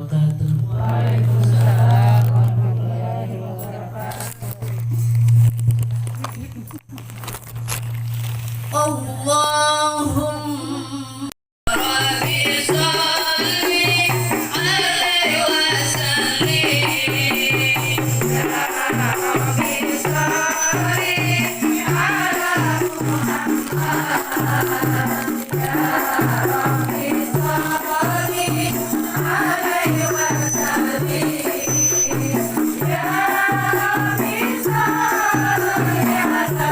wabarakatuh. Waalaikumsalam warahmatullahi wabarakatuh. Allahumma rabbi sholli alaihi wasallim. Ya rabbi sholli ala Muhammad. Ya rabbi sholli alaihi wasallim. Ya rabbi sholli ala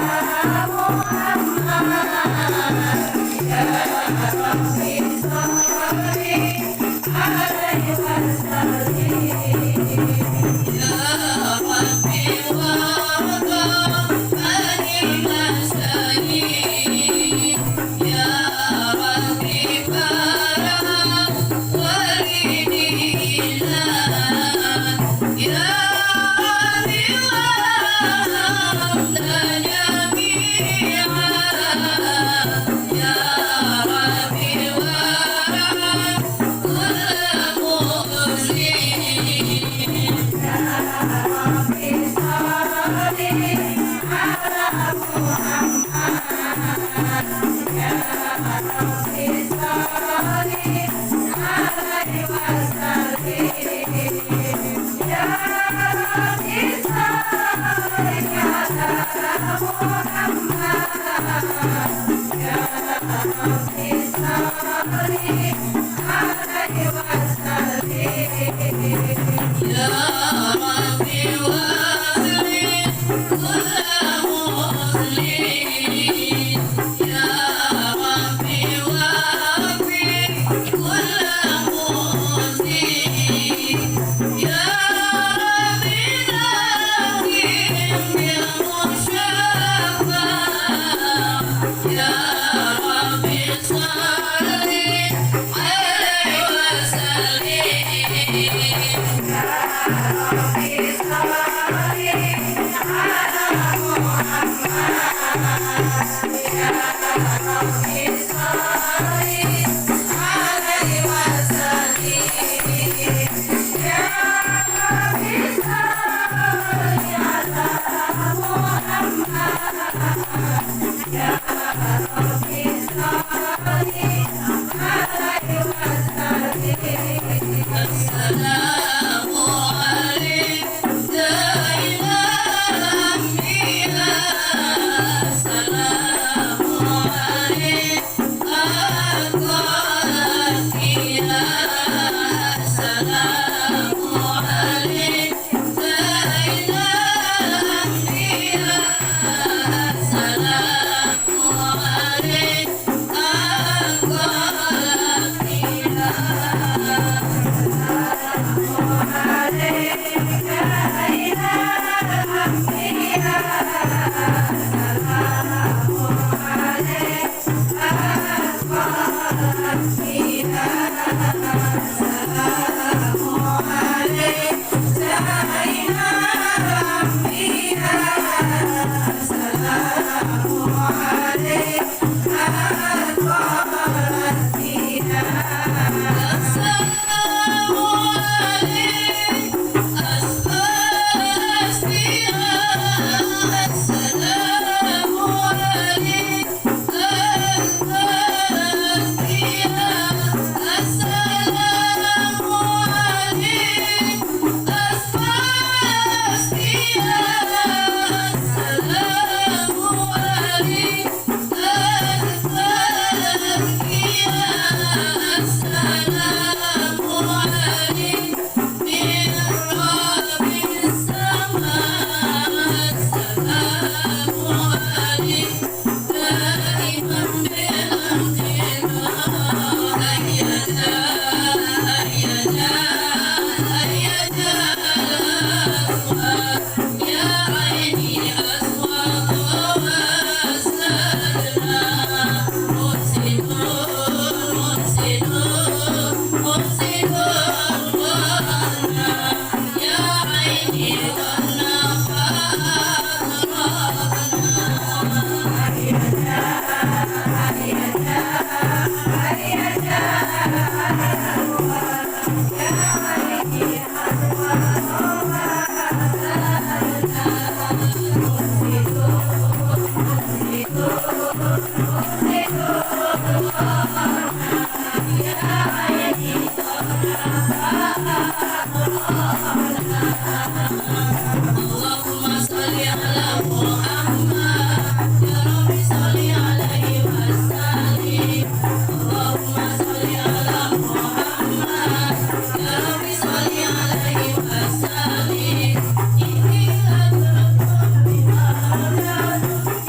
Allahumma sholli ala Muhammad ya Rabbi sholli alaihi wasallim. Allahumma sholli ala Muhammad ya Rabbi sholli alaihi wasallim. Inni ajrakum bima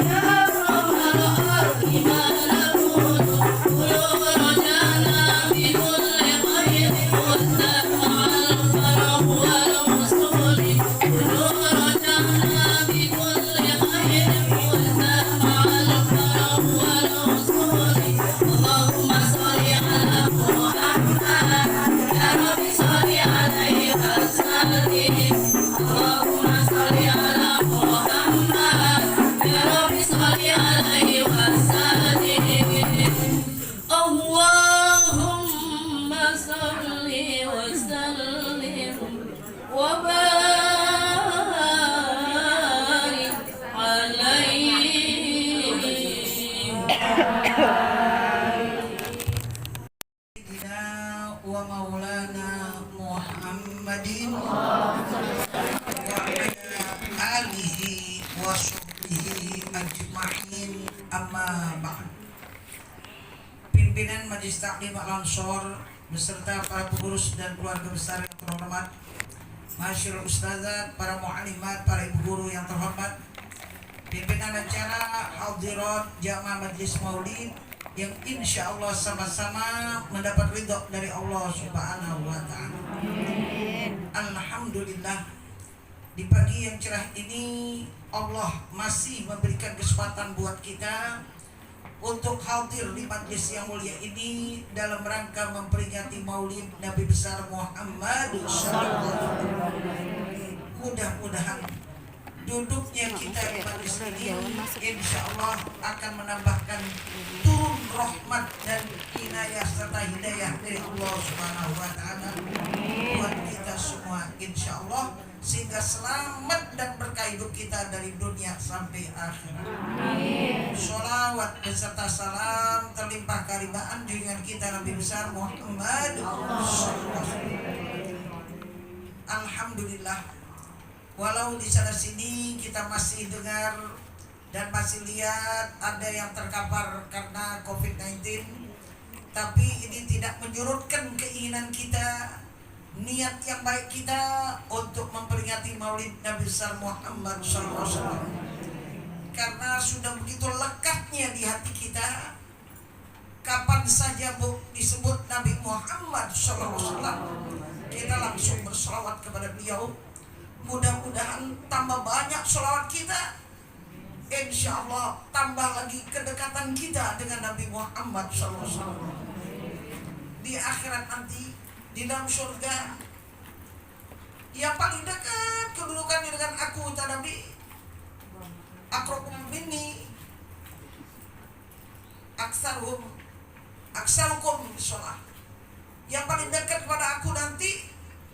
ya Rabbal alamin nakunu qulu rajana bi kulli khairin wa al farah wal musuli qulu rajana bi kulli khairin wa al farah wal musuli. Allahumma sholli ala Muhammad ya Rabbi sholli alaihi wasallim. Allahumma sholli ala Muhammad ya Rabbi sholli alaihi wasallim. Allahumma sholli wa sallim wa barik alaihi. Sayyidina wa maulana Muhammadin wa ala alihi wa sahbihi ajma'in, amma ba'd. Pimpinan Majelis Taklim Al-Ansor beserta para pengurus dan keluarga besar yang terhormat, masyaallah ustazat, para mu'alimat, para ibu guru yang terhormat, pimpinan acara, hadirat jamaah Majelis Maulid yang insya Allah sama-sama mendapat ridho dari Allah Subhanahu wa Ta'ala. Alhamdulillah, di pagi yang cerah ini Allah masih memberikan kesempatan buat kita untuk hadir di majlis yang mulia ini dalam rangka memperingati Maulid Nabi besar Muhammad sallallahu alaihi wasallam. Mudah-mudahan duduknya kita di majlis ini insya Allah akan menambahkan turun rahmat dan inayah serta hidayah dari Allah Subhanahu wa Ta'ala buat kita semua insya Allah, sehingga selamat dan berkah hidup kita dari dunia sampai akhirat. Sholawat beserta salam terlimpah karimaan junjungan kita Nabi besar Muhammad sallallahu alaihi wasallam. Alhamdulillah, walau di sana sini kita masih dengar dan masih lihat ada yang terkapar karena COVID-19, tapi ini tidak menyurutkan keinginan kita, niat yang baik kita untuk memperingati Maulid Nabi besar Muhammad sallallahu alaihi wasallam. Karena sudah begitu lekatnya di hati kita, kapan saja disebut Nabi Muhammad sallallahu alaihi wasallam, kita langsung berselawat kepada beliau. Mudah-mudahan tambah banyak selawat kita, insya Allah tambah lagi kedekatan kita dengan Nabi Muhammad SAW. Di akhirat nanti, di dalam surga, yang paling dekat kedudukannya dengan aku kata Nabi, akrakum minni aksarukum sholat. Yang paling dekat kepada aku nanti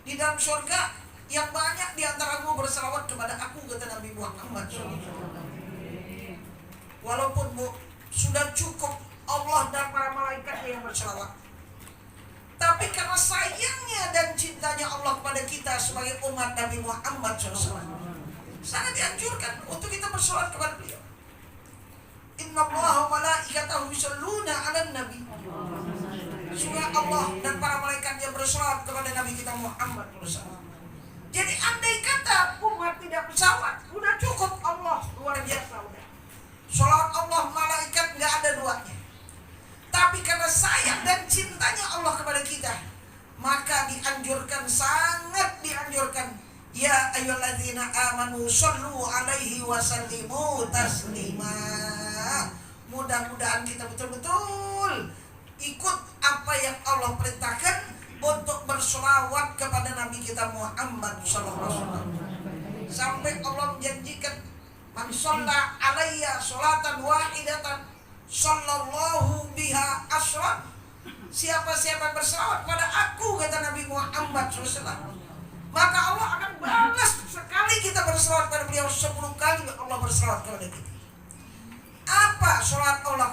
di dalam surga, yang banyak di antaramu berselawat kepada aku kata Nabi Muhammad SAW. Walaupun sudah cukup Allah dan para malaikat yang berselawat, tapi karena sayangnya dan cintanya Allah kepada kita sebagai umat Nabi Muhammad SAW, sangat dianjurkan untuk kita berselawat kepada beliau. Innallaha wa malaikatahu yusholluna 'alan nabi. Sungguh Allah dan para malaikat yang berselawat kepada Nabi kita Muhammad SAW. Jadi andai kata umat tidak berselawat, udah cukup Allah, luar biasa udah. Salawat Allah, malaikat nggak ada duanya. Tapi karena sayang dan cintanya Allah kepada kita, maka dianjurkan, sangat dianjurkan. Ya ayyuhalladzina amanu shollu alaihi wa sallimu taslima. Mudah-mudahan kita betul-betul ikut apa yang Allah perintahkan untuk berselawat kepada Nabi kita Muhammad sallallahu alaihi wasallam. Sampai Allah menjanjikan, man shalla alayya sholatan wahidatan sallallahu biha asyra. Siapa-siapa berselawat pada aku kata Nabi Muhammad SAW, maka Allah akan balas sekali kita berselawat pada beliau 10 kali Allah berselawat kepada kita. Apa sholat Allah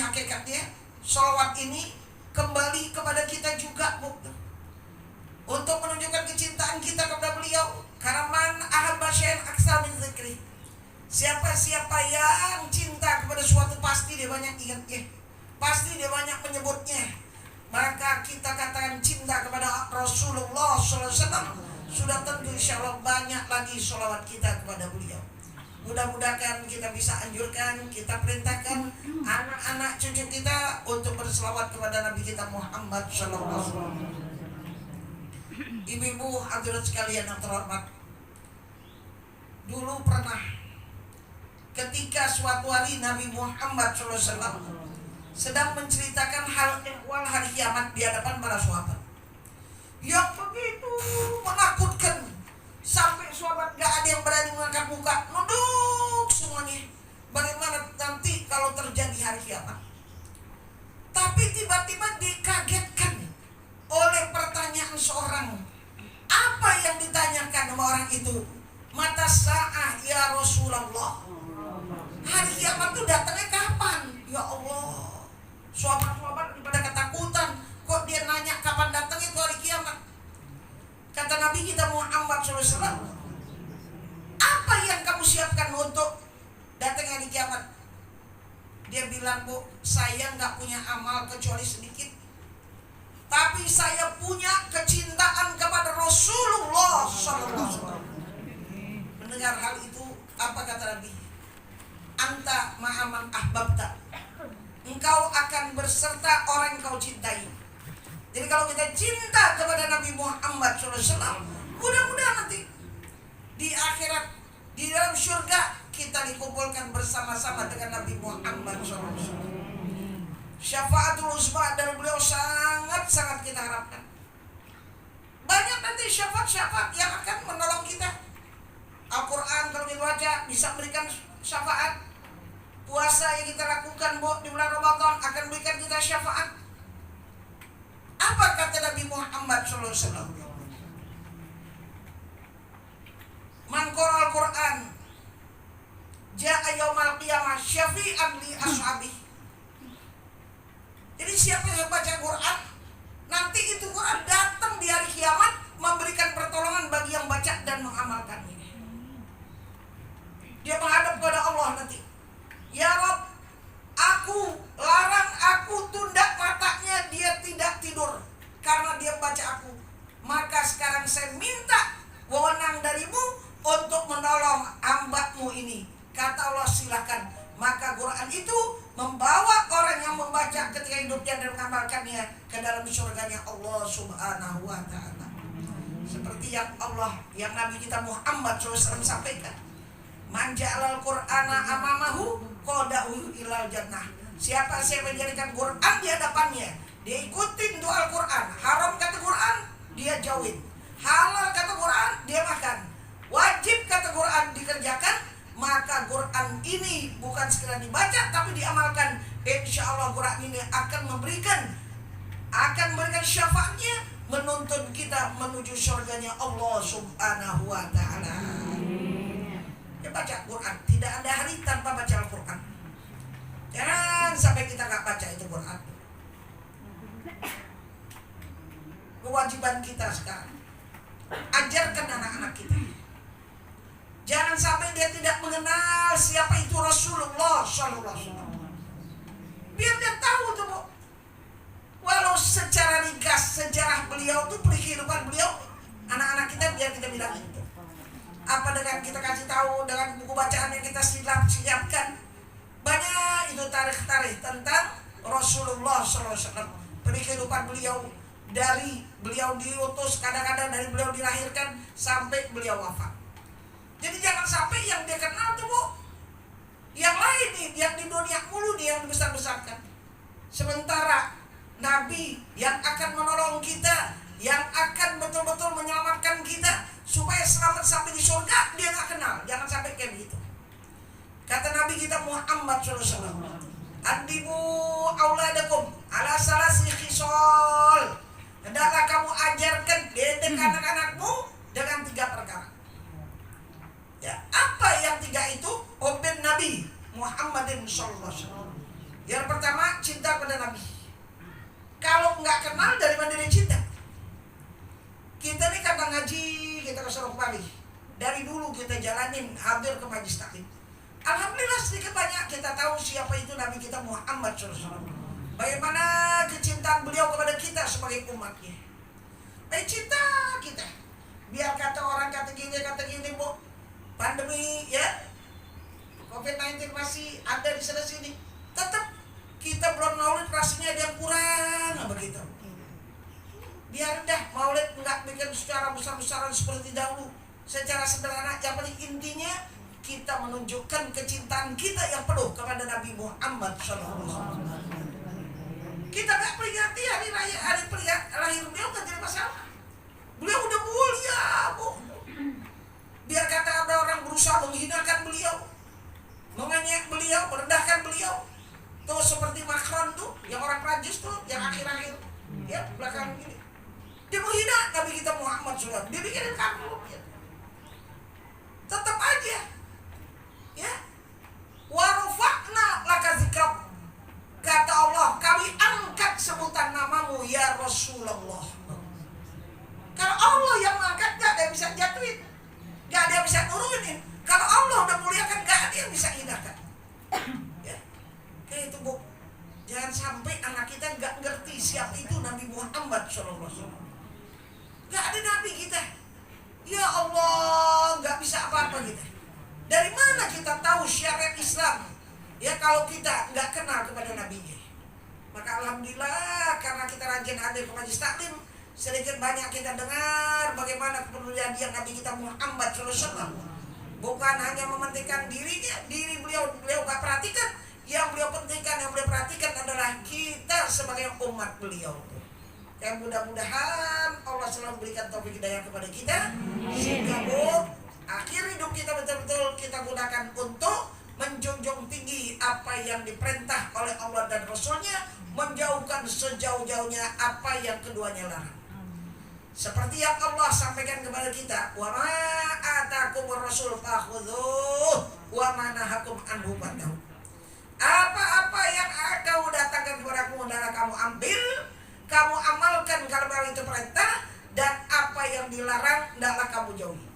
hakikatnya sholawat ini kembali kepada kita juga, Bu, untuk menunjukkan kecintaan kita kepada beliau. Karena man ahabba syai'an aktsara min dzikri, siapa yang cinta kepada suatu pasti dia banyak ingatnya, pasti dia banyak menyebutnya. Maka kita katakan cinta kepada Rasulullah SAW, sudah tentu insya Allah banyak lagi sholawat kita kepada beliau. Mudah-mudahan kita bisa anjurkan, kita perintahkan anak-anak cucu kita untuk berselawat kepada Nabi kita Muhammad SAW. Ibu-ibu hadirat sekalian yang terhormat, dulu pernah ketika suatu hari Nabi Muhammad SAW sedang menceritakan hal ehwal hari kiamat di hadapan para sahabat yang begitu menakutkan, sampai sahabat gak ada yang berani mengangkat muka, nunduk semuanya. Bagaimana nanti kalau terjadi hari kiamat? Tapi tiba-tiba dikagetkan oleh pertanyaan seorang. Apa yang ditanyakan sama orang itu? Mata sa'ah ya Rasulullah, hari kiamat itu datangnya kapan? Ya Allah, sahabat-sahabat pada ketakutan. Kok dia nanya kapan datangnya itu hari kiamat? Kata Nabi kita Muhammad SAW, apa yang kamu siapkan untuk datangnya hari kiamat? Dia bilang, Bu, saya nggak punya amal kecuali sedikit, tapi saya punya kecintaan kepada Rasulullah SAW. Mendengar hal itu, apa kata Nabi? Anta ma'aman ahbabta, engkau akan berserta orang yang kau cintai. Jadi kalau kita cinta kepada Nabi Muhammad SAW, mudah-mudahan nanti di akhirat, di dalam surga, kita dikumpulkan bersama-sama dengan Nabi Muhammad SAW. Syafaatul uzma dari beliau sangat-sangat kita harapkan. Banyak nanti syafaat-syafaat yang akan menolong kita. Al-Quran kalau dibaca bisa memberikan syafaat. Puasa yang kita lakukan, Bu, di bulan Ramadan akan memberikan kita syafaat. Apa kata Nabi Muhammad SAW? Man qara'al Quran ja'a yaumal qiyamah syafi'an li ashabi. Jadi siapa yang baca Quran, nanti itu Quran datang di hari kiamat memberikan pertolongan bagi yang baca dan mengamalkannya. Dia menghadap kepada Allah nanti. Ya Rabb, aku larang, aku tunda matanya, dia tidak tidur karena dia baca aku. Maka sekarang saya minta wewenang darimu untuk menolong hamba-Mu ini. Kata Allah, silakan. Maka Quran itu membawa orang yang membaca ketika hidupnya dan mengamalkannya ke dalam surganya Allah Subhanahu wa ta'ala. Seperti yang Allah, yang Nabi kita Muhammad SAW sampaikan, man ja'alal Qur'ana amamahu qadahu ilal jannah. Siapa yang menjadikan Quran di hadapannya, dia ikutin doa Al-Quran. Haram kata Quran, dia jauhin. Halal kata Quran, dia makan. Wajib kata Quran dikerjakan. Maka Quran ini bukan sekedar dibaca tapi diamalkan. Insya Allah Quran ini akan memberikan syafaatnya, menuntun kita menuju surganya Allah Subhanahu wa ta'ala. Ya, baca Quran, tidak ada hari tanpa baca Al-Quran. Jangan sampai kita gak baca itu Quran. Kewajiban kita sekarang, ajarkan anak-anak kita. Jangan sampai dia tidak mengenal siapa itu Rasulullah SAW. Biar dia tahu tuh, Bu. Walau secara ringkas sejarah beliau tuh, kehidupan beliau, anak-anak kita biar kita bilang itu. Apa dengan kita kasih tahu dengan buku bacaan yang kita siapkan, banyak itu tarikh-tarikh tentang Rasulullah SAW. Kehidupan beliau, dari beliau diutus, kadang-kadang dari beliau dilahirkan sampai beliau wafat. Jadi jangan sampai yang dia kenal tuh, Bu, yang lain nih, yang di dunia mulu dia yang dibesar-besarkan. Sementara Nabi yang akan menolong kita, yang akan betul-betul menyelamatkan kita supaya selamat sampai di surga, dia gak kenal. Jangan sampai kayak begitu. Kata Nabi kita Muhammad SAW, Adibu auladakum ala salasi khisol. Hendaklah kamu ajarkan didik anak-anakmu dengan 3 perkara. Ya, apa yang 3 itu? Hubbin Nabi Muhammadin sallallahu alaihi wasallam. Yang pertama, cinta pada Nabi. Kalau nggak kenal, dari mana dia cinta? Kita nih kata ngaji, kita ke Sorok Bali. Dari dulu kita jalanin hadir ke Majlis Taklim. Alhamdulillah sedikit banyak kita tahu siapa itu Nabi kita Muhammad SAW. Bagaimana kecintaan beliau kepada kita sebagai umatnya. Cinta kita. Biar kata orang kata gini bu, pandemi ya, COVID-19 masih ada di sana sini, tetap kita belum maulid rasanya ada yang kurang begitu. Biar dah maulid nggak bikin secara besar-besaran seperti dahulu, secara sederhana. Yang penting intinya kita menunjukkan kecintaan kita yang penuh kepada Nabi Muhammad SAW. Kita nggak peringati hari raya, lahir beliau nggak jadi masalah. Beliau udah mulia bu. Biar kata ada orang berusaha menghinakan beliau, menganyek beliau, merendahkan beliau. Tuh seperti Macron tuh, yang orang Prancis tuh, yang akhir-akhir ya belakang ini, dia menghina Nabi kita Muhammad SAW. Dia bikinin kamu ya. Tetap aja ya, warufa'na laka zikrak, kata Allah, kami angkat sebutan namamu ya Rasulullah. Kalau Allah yang mengangkat, gak ada yang bisa jatuhin, gak ada yang bisa turunin. Kalau Allah udah muliakan, gak ada yang bisa hinakan ya. Kayak itu bu, jangan sampai anak kita gak ngerti siapa itu Nabi Muhammad SAW. Gak ada Nabi kita, ya Allah, gak bisa apa-apa kita. Dari mana kita tahu syariat Islam ya kalau kita nggak kenal kepada Nabi-Nya? Maka alhamdulillah karena kita rajin hadir ke Majlis Taklim, sedikit banyak kita dengar bagaimana kepedulian yang Nabi kita Muhammad SAW. Bukan hanya mementingkan dirinya, diri beliau nggak perhatikan. Yang beliau pentingkan, yang beliau perhatikan adalah kita sebagai umat beliau. Yang mudah-mudahan Allah selalu berikan taufik hidayah kepada kita, sehingga akhir hidup kita betul-betul kita gunakan untuk menjunjung tinggi apa yang diperintah oleh Allah dan Rasulnya, menjauhkan sejauh-jauhnya apa yang keduanya larang. Seperti yang Allah sampaikan kepada kita, wa ma atakumur rasul fakhudhuh wa ma nahakum anhu fantahu. Apa-apa yang kau datangkan kepadamu adalah kamu ambil, kamu amalkan kalau itu perintah, dan apa yang dilarang hendaklah kamu jauhi.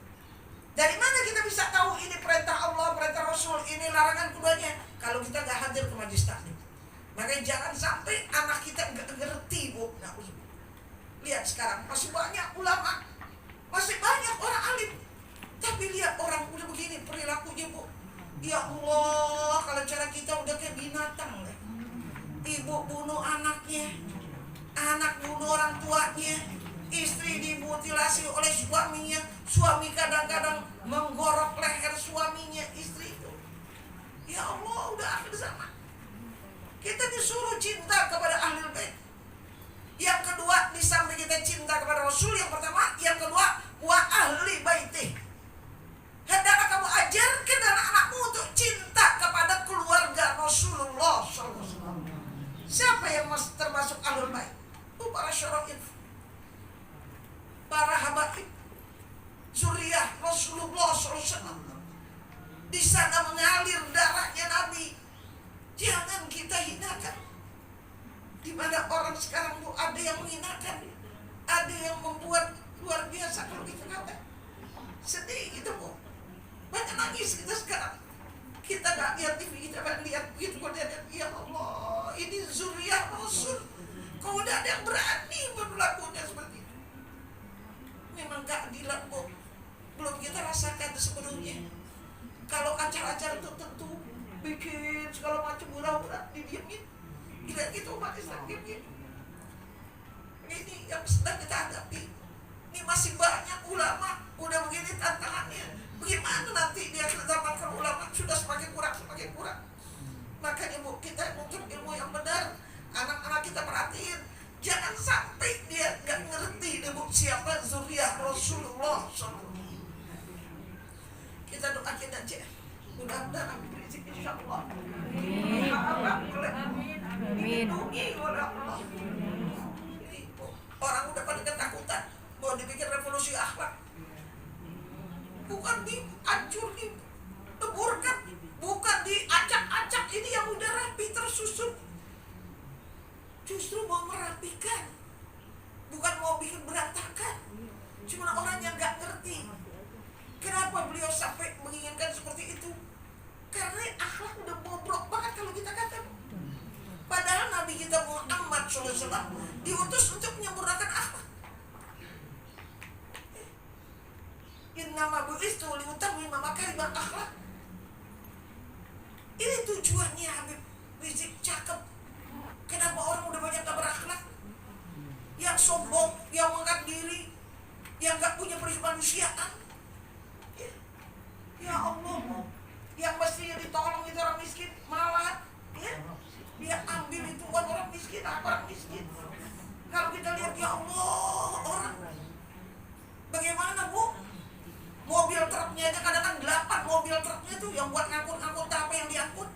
Dari mana kita bisa tahu ini perintah Allah, perintah Rasul, ini larangan keduanya? Kalau kita gak hadir ke Majlis Taklim. Makanya jangan sampai anak kita gak ngerti bu. Nah, lihat sekarang masih banyak ulama, masih banyak orang alim, tapi lihat orang udah begini perilakunya bu. Ya Allah, kalau cara kita udah kayak binatang. Ibu bunuh anaknya, anak bunuh orang tuanya, istri dimutilasi oleh suaminya, suami kadang-kadang menggorok leher suaminya, istri itu. Ya Allah, udah akhir zaman. Kita disuruh cinta kepada Ahlul Bait. Yang kedua, di samping kita cinta kepada Rasul, yang pertama, yang kedua, wa ahli baitih. Hendaklah kamu ajarkan anak-anakmu untuk cinta kepada keluarga Rasulullah SAW. Siapa yang termasuk Ahlul Bait? Para syara'if, para habaib, zuriyah Rasulullah SAW. Di sana mengalir darahnya Nabi. Jangan kita hinakan. Di mana orang sekarang bu, ada yang menghinakan, ada yang membuat luar biasa kalau kita kata. Sedih gitu bu. Banyak nangis kita sekarang. Kita gak lihat TV, kita gak lihat begitu. Ya Allah, ini zuriyah Rasul. Kau udah ada yang berani berlakunya seperti itu. Memang keadilan bu, belum kita rasakan sepenuhnya. Kalau acara-acara tertentu bikin segala macam murah-murah didiemin, gila gitu umat Islam gitu. Ini yang sedang kita hadapi. Ini masih banyak ulama udah begini tantangannya. Bagaimana nanti di akhir zaman kalau ulama sudah semakin kurang. Makanya bu, kita mungkin ilmu yang benar, anak-anak kita perhatiin. Jangan sampai dia gak ngerti deh bu, siapa zuriyah Rasulullah SAW. Kita doakan aja, mudah-mudahan berizin insyaallah. Amin. Orang udah pada ketakutan mau dibikin revolusi akhlak, bukan dihancur, dileburkan, bukan diacak-acak. Ini yang udah rapi tersusun. justru mau merapikan, bukan mau bikin berantakan. Cuma orang yang gak ngerti kenapa beliau sampai menginginkan seperti itu. Karena akhlak udah bobrok banget kalau kita kata. Padahal Nabi kita Muhammad SAW diutus untuk menyempurnakan akhlak. Innama bu'istu liutammima makarimal akhlak. Ini tujuannya Habib Rizik, cakep. Kenapa orang udah banyak gak berakhlak? Yang sombong, yang mengangkat diri, yang gak punya kemanusiaan. Ya Allah, yang mestinya ditolong itu orang miskin, malah dia ambil itu buat orang miskin. Apa orang miskin? Kalau kita lihat, ya Allah, orang bagaimana Bu? Mobil truknya aja kadang-kadang 8 mobil truknya tuh yang buat ngangkut-ngangkut apa yang diangkut.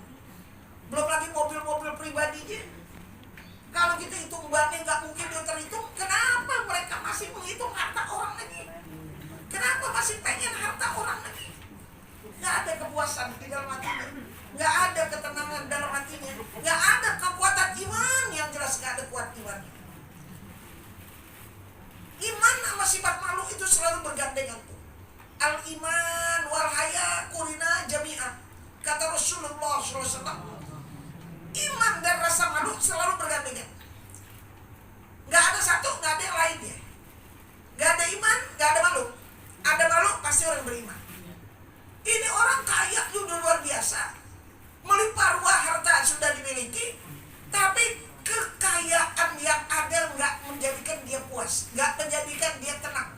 Belum lagi mobil-mobil pribadinya. Kalau kita hitung bannya nggak mungkin dia terhitung. Kenapa mereka masih menghitung harta orang lagi? Kenapa masih pengen harta orang lagi? Nggak ada kepuasan di dalam hatinya, nggak ada ketenangan dalam hatinya, nggak ada kekuatan iman. Yang jelas nggak ada kuat iman. Iman sama sifat malu itu selalu bergandengan tuh. Al iman wal haya kurina jami'ah, kata Rasulullah SAW. Iman dan rasa malu selalu bergandengan. Gak ada satu, gak ada yang lainnya. Gak ada iman, gak ada malu. Ada malu, pasti orang beriman. Ini orang kaya udah luar biasa, melimpah ruah harta sudah dimiliki, tapi kekayaan yang ada gak menjadikan dia puas, gak menjadikan dia tenang.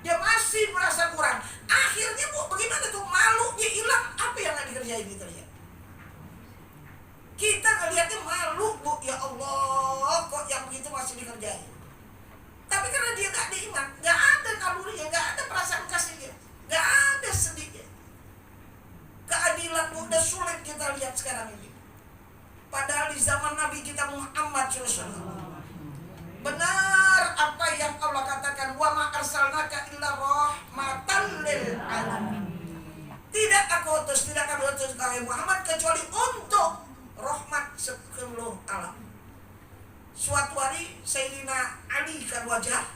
Dia masih merasa kurang. Akhirnya Bu, bagaimana tuh? Malunya hilang. Apa yang gak dikerjain gitu ya? Kita ngeliatnya malu Bu, ya Allah, kok yang begitu masih dikerjain. Tapi karena dia gak ada iman, gak ada nalurinya, gak ada perasaan kasihnya, gak ada sedihnya. Keadilan Bu, udah sulit kita lihat sekarang ini. Padahal di zaman Nabi kita Muhammad SAW, benar apa yang Allah katakan, wa ma arsalnaka illa rahmatan lil alamin. Tidak aku utus kalian Muhammad kecuali untuk rahmat seluruh alam. Suatu hari Sayyidina Ali kan wajah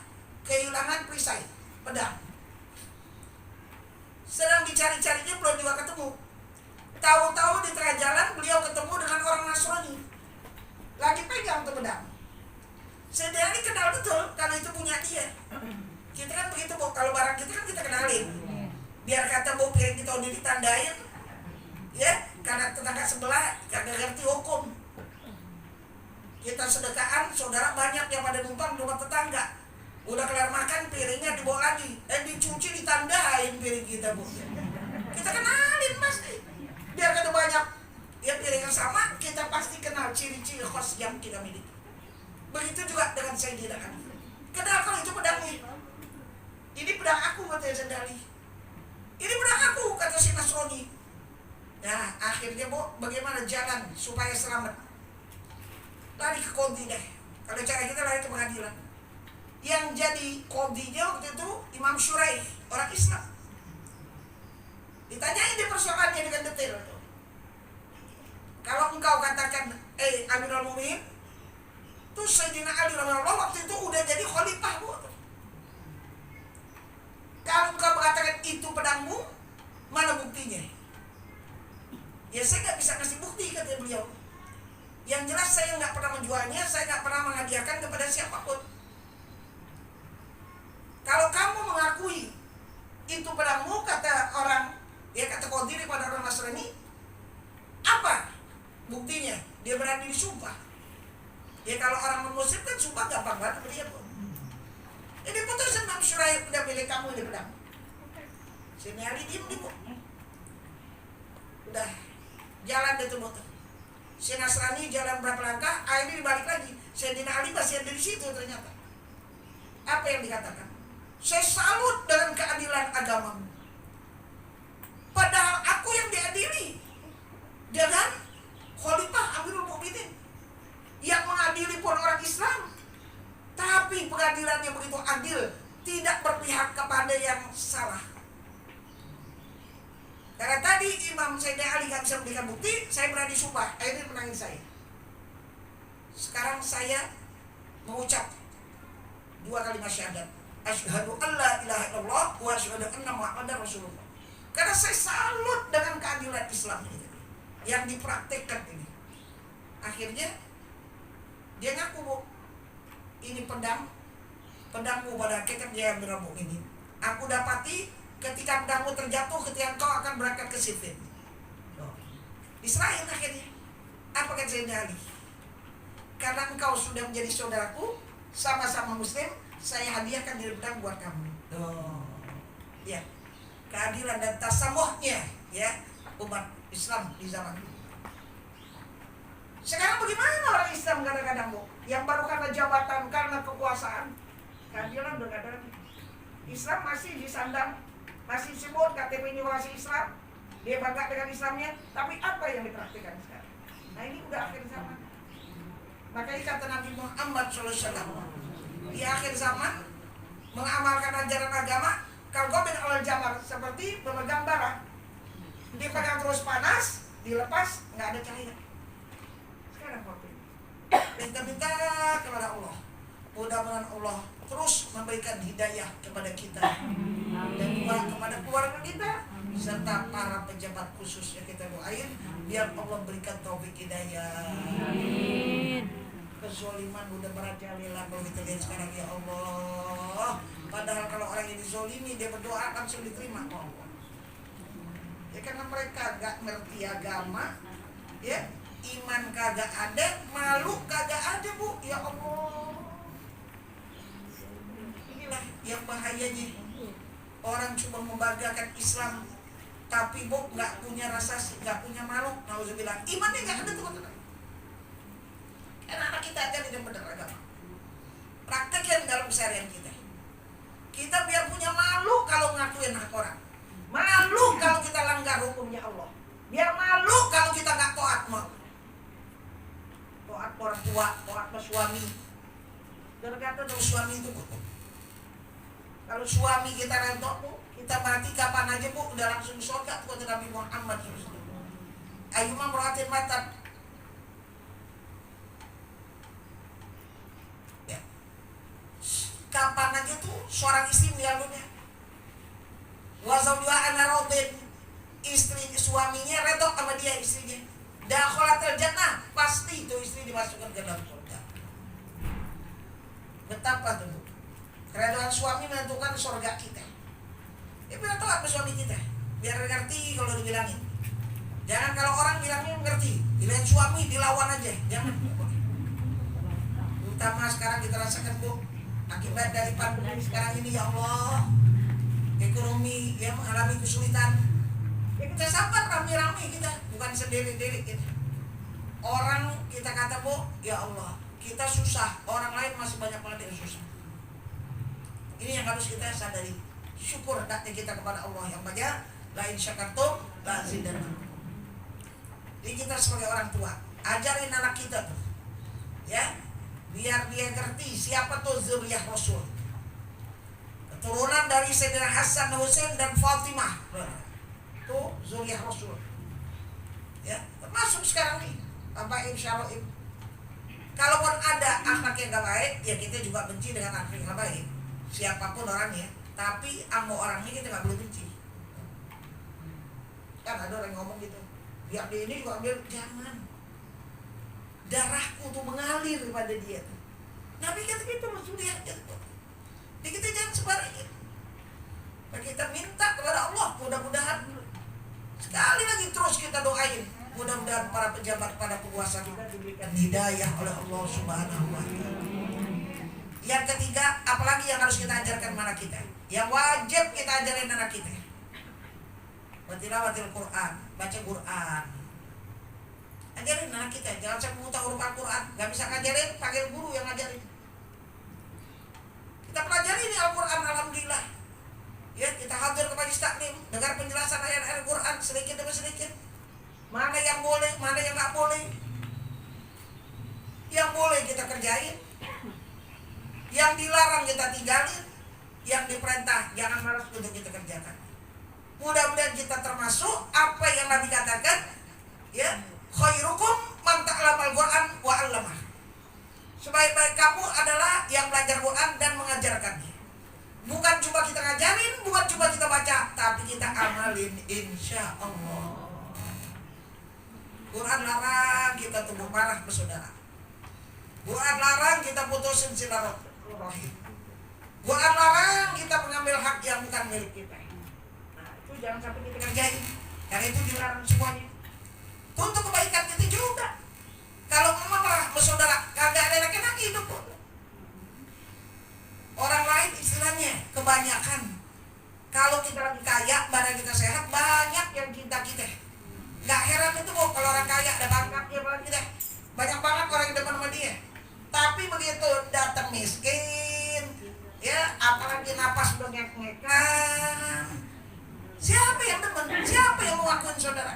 kehilangan perisai, pedang. Sedang dicari-carinya belum juga ketemu. Tahu-tahu di tengah jalan beliau ketemu dengan orang Nasrani. Lagi pegang tuh pedang. Sayyidina Ali kenal betul kalau itu punya dia. Kita kan begitu Bu, kalau barang kita kan kita kenalin. Biar kata Bu piring kita udah ditandain, ya, karena tetangga sebelah kagak ngerti hukum. Kita sedekahan, saudara banyak yang pada numpang di rumah tetangga. Udah kelar makan, piringnya dibawa lagi, dicuci, ditandain piring kita Bu. Kita kenalin pasti. Biar kata banyak, ya piring yang sama, kita pasti kenal ciri-ciri khas yang kita miliki. Begitu juga dengan Sayyidina Ali. Kenal kalau itu pedangnya. Ini pedang aku, kata Sayyidina Ali. Ini pedang aku, kata si Nasrani. Nah, akhirnya Bu, bagaimana jalan supaya selamat? Lari ke kodi deh. Kalau cara kita lari ke pengadilan. Yang jadi kodinya waktu itu Imam Syuraih, orang Islam. Ditanyain di persoalannya dengan detail. Kalau engkau katakan, Amirul Mukminin, tuh Sayyidina Ali radhiyallahu waktu itu udah jadi khalifah Bu. Kalau engkau mengatakan itu pedangmu, mana buktinya? Ya saya nggak bisa kasih bukti, kata beliau. Yang jelas saya nggak pernah menjualnya, saya nggak pernah menghadiahkan kepada siapapun. Kalau kamu mengakui itu pedangmu, kata orang, ya kata kau diri pada orang Nasrani, apa buktinya? Dia berani disumpah. Ya kalau orang muslim kan sumpah gampang banget dia Bu. Ini putusan Imam Syuraih, udah pilih kamu ini pedang. Sini Ali diem nih Bu. Udah jalan deh tuh motor. Si Nasrani jalan berapa langkah, akhirnya dibalik lagi. Sayyidina Ali masih ada di situ ternyata. Apa yang dikatakan? Saya salut dengan keadilan agamamu. Padahal aku yang diadili dengan Khalifah Amirul Mukminin yang mengadili pun orang Islam. Tapi pengadilannya begitu adil, tidak berpihak kepada yang salah. Karena tadi Imam Sayyidina Ali gak bisa memberikan bukti, saya berani sumpah, akhirnya menangin saya. Sekarang saya mengucap 2 kalimat syahadat. Asyhadu an la ilaha illallah wa asyhadu anna Muhammadar Rasulullah. Karena saya salut dengan keadilan Islam ini yang dipraktekkan ini. Akhirnya dia ngaku, Bu, ini pedangmu pada hakikat dia yang berambut ini. Aku dapati ketika pedangmu terjatuh ketika engkau akan berangkat ke Siffin. Israel akhirnya. Apa kata Sayyidina Ali? Karena engkau sudah menjadi saudaraku, sama-sama muslim, saya hadiahkan diri pedang buat kamu. Ya, keadilan dan tasamuhnya ya umat Islam di zaman ini. Sekarang bagaimana orang Islam kadang-kadang, Bu, yang baru karena jabatan, karena kekuasaan, keadilan berkadang. Islam masih disandang, masih disebut KTP-nya masih Islam, dia bangga dengan Islamnya, tapi apa yang dipraktikkan sekarang? Nah, ini udah akhir zaman. Makanya kata Nabi Muhammad SAW, di akhir zaman mengamalkan ajaran agama kalau bin al-jamar, seperti pemegang bara, dipegang terus panas, dilepas nggak ada cahaya. Sekarang waktu ini minta kepada Allah, mudah-mudahan Allah terus memberikan hidayah kepada kita dan juga kepada keluarga kita serta para pejabat khusus yang kita doain biar Allah berikan taufik hidayah. Amin. Kezoliman udah merajalela kalau kita lihat sekarang, ya Allah. Padahal kalau orang ini zolimi, dia berdoa langsung diterima Allah. Ya karena mereka gak ngerti agama, ya iman kagak ada, malu kagak ada, Bu, ya Allah. Inilah yang bahayanya. Orang cuma membanggakan Islam, tapi Bu gak punya rasa, gak punya malu. Nauzubillah, imannya gak ada, teman-teman. Anak-anak kita aja tidak benar agama. Praktekkan dalam keseharian kita. Kita biar punya malu kalau ngakuin hak orang. Malu kalau kita langgar hukumnya Allah. Biar malu kalau kita gak taat mau. Taat orang tua, taat suami. Tergantung dari suami itu, Bu. Kalau suami kita rentok, Bu, kita mati kapan aja, Bu, udah langsung surga, kata Nabi Muhammad SAW. Ayyuma muratin matat. Kapan aja tuh seorang istri menjalurnya wazawjuha anarodin, istri suaminya redok sama dia istrinya, dakholatul jannah, pasti itu istri dimasukkan ke dalam surga. Betapa tuh keredoan suami menentukan surga kita. Ya biar tahu apa suami kita, biar ngerti kalau dibilangin. Jangan kalau orang bilangnya ngerti, bilang suami dilawan aja, jangan. Utama sekarang kita rasakan, Bu, akibat dari pandemi sekarang ini, ya Allah, ekonomi yang mengalami kesulitan. Ya kita sabar rame-rame, kita bukan sendiri-sendiri kita. Orang kita kata, Bu, ya Allah, kita susah, orang lain masih banyak banget yang susah. Ini yang harus kita sadari. Syukur hendaknya kita kepada Allah yang banyak. La in syakartum la azidannakum. Jadi kita sebagai orang tua, ajarin anak kita tuh, ya, biar dia ngerti siapa tuh zuriyah Rasul, keturunan dari Sayyidina Hasan, Husain dan Fatimah. Tuh zuriyah Rasul, ya, termasuk sekarang nih Abaib Syara'ib. Kalaupun ada anak yang gak baik, ya kita juga benci dengan anak yang gak baik, siapapun orangnya. Tapi sama orangnya kita gak boleh benci. Kan ada orang ngomong gitu, biar dia ini juga ambil, jangan, darahku tuh mengalir pada dia. Nabi kata gitu, Rasulullah gitu. Jadi kita jangan sembarangan. Nah, kita minta kepada Allah, mudah-mudahan sekali lagi terus kita doain, mudah-mudahan para pejabat, para penguasa kita diberikan hidayah oleh Allah Subhanahu wa Ta'ala. Yang ketiga, apalagi yang harus kita ajarkan anak kita, yang wajib kita ajarin anak kita, tilawatil Quran, baca Quran. Ajarin anak kita, jangan sampai buta huruf Al-Quran, gak bisa ngajarin, panggil guru yang ngajarin. Kita pelajari ini Al-Quran, alhamdulillah. Ya, kita hadir ke majlis taklim, dengar penjelasan ayat-ayat Al-Quran sedikit demi sedikit. Mana yang boleh, mana yang gak boleh. Yang boleh kita kerjain, yang dilarang kita tinggalin, yang diperintah jangan malas untuk kita kerjakan. Mudah-mudahan kita termasuk apa yang Nabi katakan, ya, khairukum man ta'allamal Qur'an wa 'allamah. Sebaik-baik kamu adalah yang belajar Quran dan mengajarkannya. Bukan cuma kita ngajarin, bukan cuma kita baca, tapi kita amalin, insya Allah. Quran larang kita tumbuh marah ke saudara. Quran larang kita putusin silaturahim. Quran larang kita mengambil hak yang bukan milik kita. Nah, itu jangan sampai kita kerjain. Karena itu dilarang semuanya. Itu untuk kebaikan kita juga. Kalau marah ke saudara, kagak ada enak-enak hidup. Orang lain istilahnya kebanyakan. Kalau kita lagi kaya, badan kita sehat, banyak yang cinta kita. Gak heran itu kalau orang kaya ada pangkatnya apalagi deh. Banyak banget orang yang depan sama dia. Tapi begitu datang miskin, ya apalagi napas bengek-ngekan, siapa yang demen? Siapa yang mau ngakuin saudara?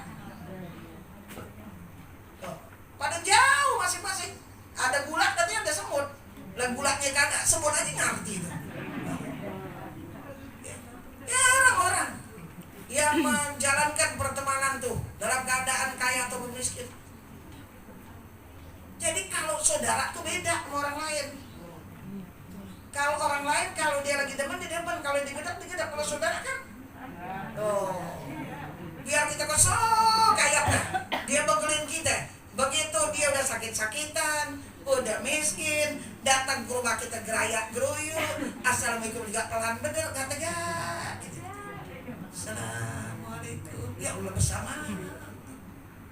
Tuh, pada jauh masing-masing. Ada gula katanya ada semut. Lah gulanya kagak, semut aja ngerti itu. Ya orang-orang yang menjalankan pertemanan tuh dalam keadaan kaya atau miskin. Jadi kalau saudara tuh beda sama orang lain. Kalau orang lain kalau dia lagi demen dia demen, kalau digedap. Kalau saudara kan, biar kita kesel kayak dia begelin kita. Begitu dia udah sakit-sakitan, udah miskin, datang ke rumah kita gerayak-geruyuk, assalamualaikum juga pelan bener kata gak gitu. Assalamualaikum, ya Allah bersama.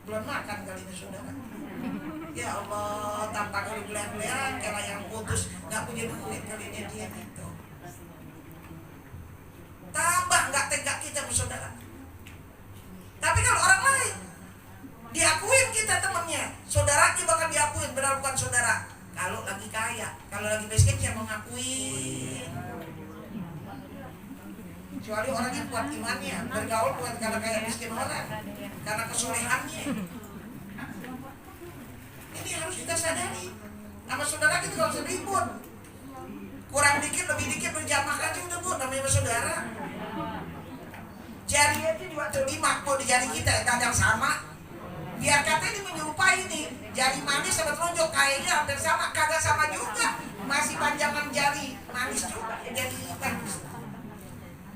Belum makan kali ini saudara. Ya Allah, tanpa kali geliat-geliat, kayak yang putus, gak punya duit kali ini dia gitu. Tambah gak tegak kita saudara. Tapi kalau orang lain diakuin kita temannya, saudaranya bakal diakuin, benar bukan saudara. Kalau lagi kaya, kalau lagi miskin dia mau ngakuin. Kecuali orang yang kuat imannya, bergaul bukan karena kayak miskin orang, karena kesolehannya. Ini harus kita sadari. Sama saudara kita kalau ribut, kurang dikit, lebih dikit berjamaah aja udah bu, namanya saudara. Jari aja juga terlimak bu di jari kita, kadang sama. Biar katanya ini menyerupai nih, jari manis sama telunjuk kayaknya hampir sama, kagak sama juga. Masih panjangan jari manis juga, jari manis.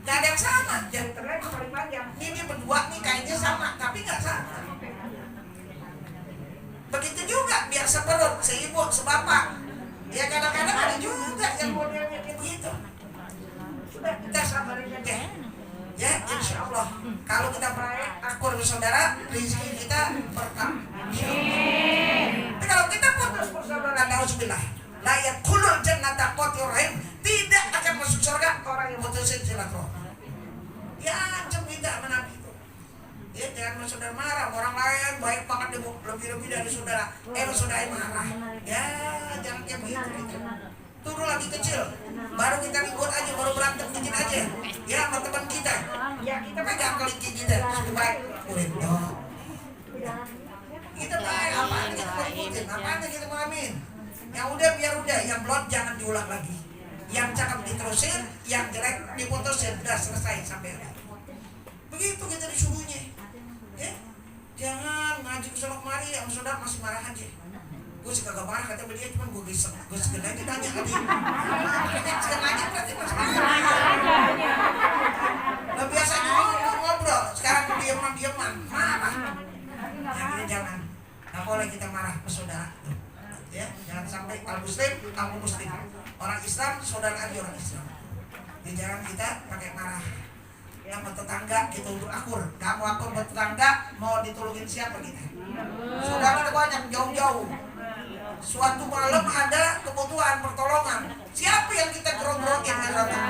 Gak ada yang sama, jari tengah itu paling panjang. Ini berdua nih kayaknya sama, tapi gak sama. Begitu juga, biar seperut, seibu, sebapak. Ya kadang-kadang ada juga yang modelnya kayak begitu. Sudah kita sabarin aja. Ya, insya Allah. Kalau kita akur bersaudara, rezeki kita berkah. Tapi kalau kita putus bersaudara, nauzubillah, la yadkhulul jannata qati'ur rahim, tidak akan masuk surga orang yang putusin silaturahim. Ya, ancam kita menang itu. Ya, jangan saudara marah, orang lain baik banget lebih-lebih dari saudara. Saudara marah. Ya, jangan kayak begitu gitu. Turun lagi kecil, baru kita ribut aja, baru berantem dikit aja. Ya, sama teman kita. Ya, kita pegang kelingking kita, supaya kulit dong. Kita baik, apaan kita mau ributin, apaan kita mau amin. Yang udah biar udah, yang belum jangan diulang lagi. Yang cakep diterusin, yang jelek diputusin, udah selesai sampai hari. Begitu kita disuruhnya. Ya, jangan ngaji ke sana kemari, yang saudara masih marah aja. Gue sih kagak marah, kata dia cuma gue segan aja nanya aja. Segan aja berarti masih marah. Nah biasanya ngobrol, sekarang dieman, marah. Nah jangan, gak boleh kita marah ke saudara. Ya, jangan sampai al-muslim, kamu muslim. Orang Islam, saudara aja orang Islam. Jadi jangan kita pakai marah. Yang bertetangga kita untuk akur. Kamu akur bertetangga, mau ditolongin siapa kita? Saudara ada banyak, jauh-jauh. Suatu malam ada kebutuhan pertolongan. Siapa yang kita gerong-gerongin yang datang?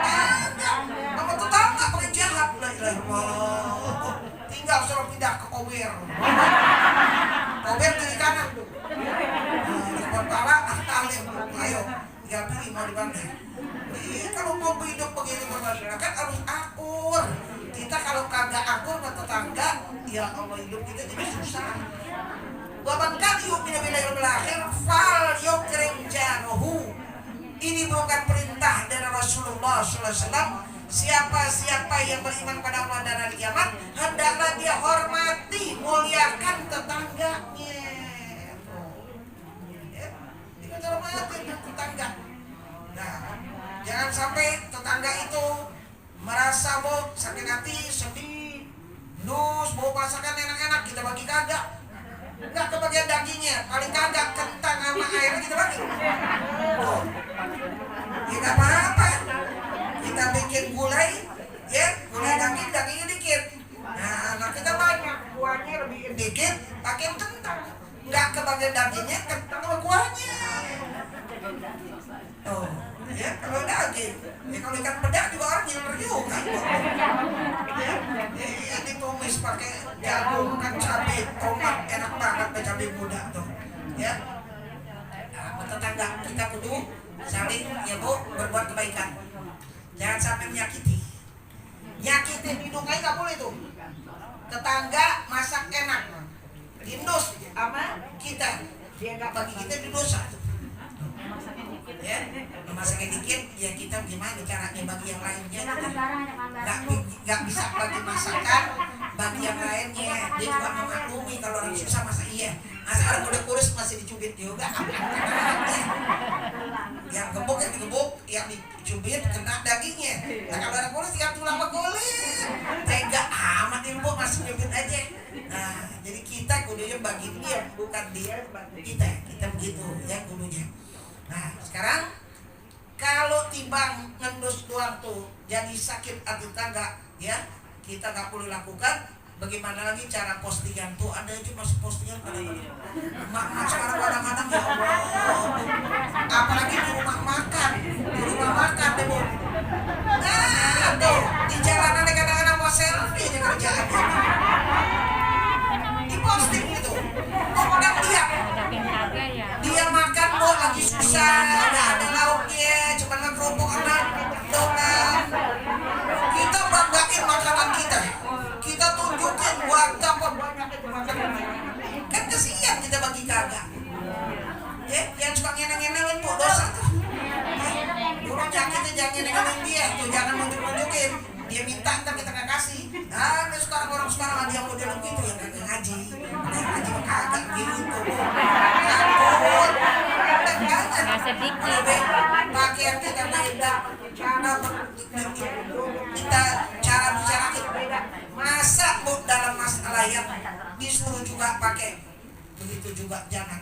Ada. Sama tetangga paling jahat. La ilaha illallah. Tinggal suruh pindah ke Kober. Kober kiri kanan tuh. Buat pala, alim. Ayo, 3 pilih mau dibantai. Kalau mau hidup begini bermasyarakat harus akur. Kita kalau kagak akur sama tetangga, ya Allah hidup kita jadi susah. Waman kan yu'minu billahi akhir fal yukrim jaruhu. Ini bukan perintah dari Rasulullah SAW. Siapa yang beriman pada Allah dan hari kiamat, hendaklah dia hormati, muliakan tetangganya. selamatin tetangga. Nah, jangan sampai tetangga itu merasa sakit hati, sedih, bau masakan enak-enak kita bagi kagak. Enggak kebagian dagingnya, paling kagak kentang sama airnya kita bagi. Oh. Ya nggak apa-apa. Kita bikin gulai, ya gulai dagingnya dikit. Nah kita banyak, kuahnya lebih dikit, pakai kentang. Nggak kebagian dagingnya, kentang sama kuahnya. Oh, ya kalau daging, ya kalau ikan peda juga orang ngiler juga. Ya ditumis pakai jagung, cabai, tomat, enak banget cabai muda tuh. Ya, nah, tetangga kita kudu saling ya bu berbuat kebaikan. Jangan sampai menyakiti. Nyakitin hidung aja nggak boleh tuh. Tetangga masak enak, dindos sama kita, dia nggak bagi kita di dosa. Ya, masaknya dikit, ya kita gimana caranya bagi yang lainnya? Nggak bisa bagi masakan, bagi yang lainnya. Dia juga memaklumi kalau orang susah masa iya. Masa orang udah kurus masih dicubit juga. Yang gebuk yang digebuk, yang dicubit kena dagingnya. Nah kalau orang kurus yang tulang kulit, tega amat ilmu masih cubit aja. Nah jadi kita kudunya bagi dia, bukan dia bagi kita begitu ya kudunya. Nah sekarang kalau timbang ngendus doang tuh jadi sakit hati tangga ya kita nggak perlu lakukan. Bagaimana lagi cara postingan tuh ada cuma postingan kadang-kadang mak sekarang kadang-kadang ya Allah, apalagi di rumah makan deh bu. Nah tuh di jalanan kadang-kadang mau selfie aja kerjaannya di posting gitu. Kok orang lihat dia makan kok lagi susah, nggak ada lauknya, cuma ngekerupuk sama donat. Kita banggain makanan kita tunjukin betapa banyak itu makanan. Kan kesian kita bagi kagak. Ya, yang suka ngeneng-ngenengin bu dosa tuh. Dulu nyakitnya jangan ngeneng-ngeneng dia, tuh jangan nunjuk-nunjukin. Dia minta ntar kita nggak kasih. Nah, sekarang orang sekarang dia model gitu ya kagak ngaji. Ngaji kagak gitu. Takut. Nggak sedikit. Pakaian kita beda, cara bicara kita beda. Masa bu dalam masalah yang disuruh juga pakai begitu juga jangan.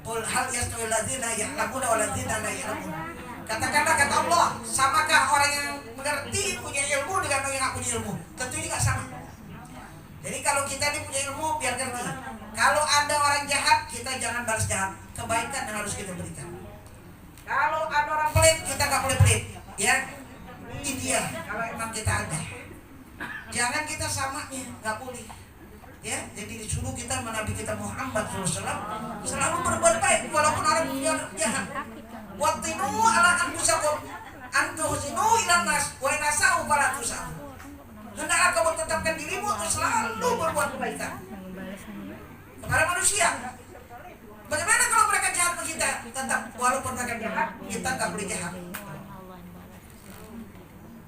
Qul hal yastawil ladzina ya'lamuna wal ladzina la ya'lamun. Katakanlah kata Allah, samakah orang yang mengerti punya ilmu dengan orang yang nggak punya ilmu? Tentunya nggak sama. Jadi kalau kita ini punya ilmu biar ngerti. Kalau ada orang jahat kita jangan balas jahat. Kebaikan yang harus kita berikan. Kalau ada orang pelit kita nggak boleh pelit. Ya, ini dia. Kalau emang kita ada. Jangan kita samanya, nggak boleh. Ya, jadi disuruh kita Nabi kita Muhammad SAW selalu berbuat baik walaupun orang punya jahat. Wattinu ala anfusakum antuhsinu ilan nas wa inasau fala tusau. Hendaklah kamu tetapkan dirimu untuk selalu berbuat kebaikan kepada manusia. Bagaimana kalau mereka jahat ke kita? Tetap walaupun mereka jahat, kita nggak boleh jahat.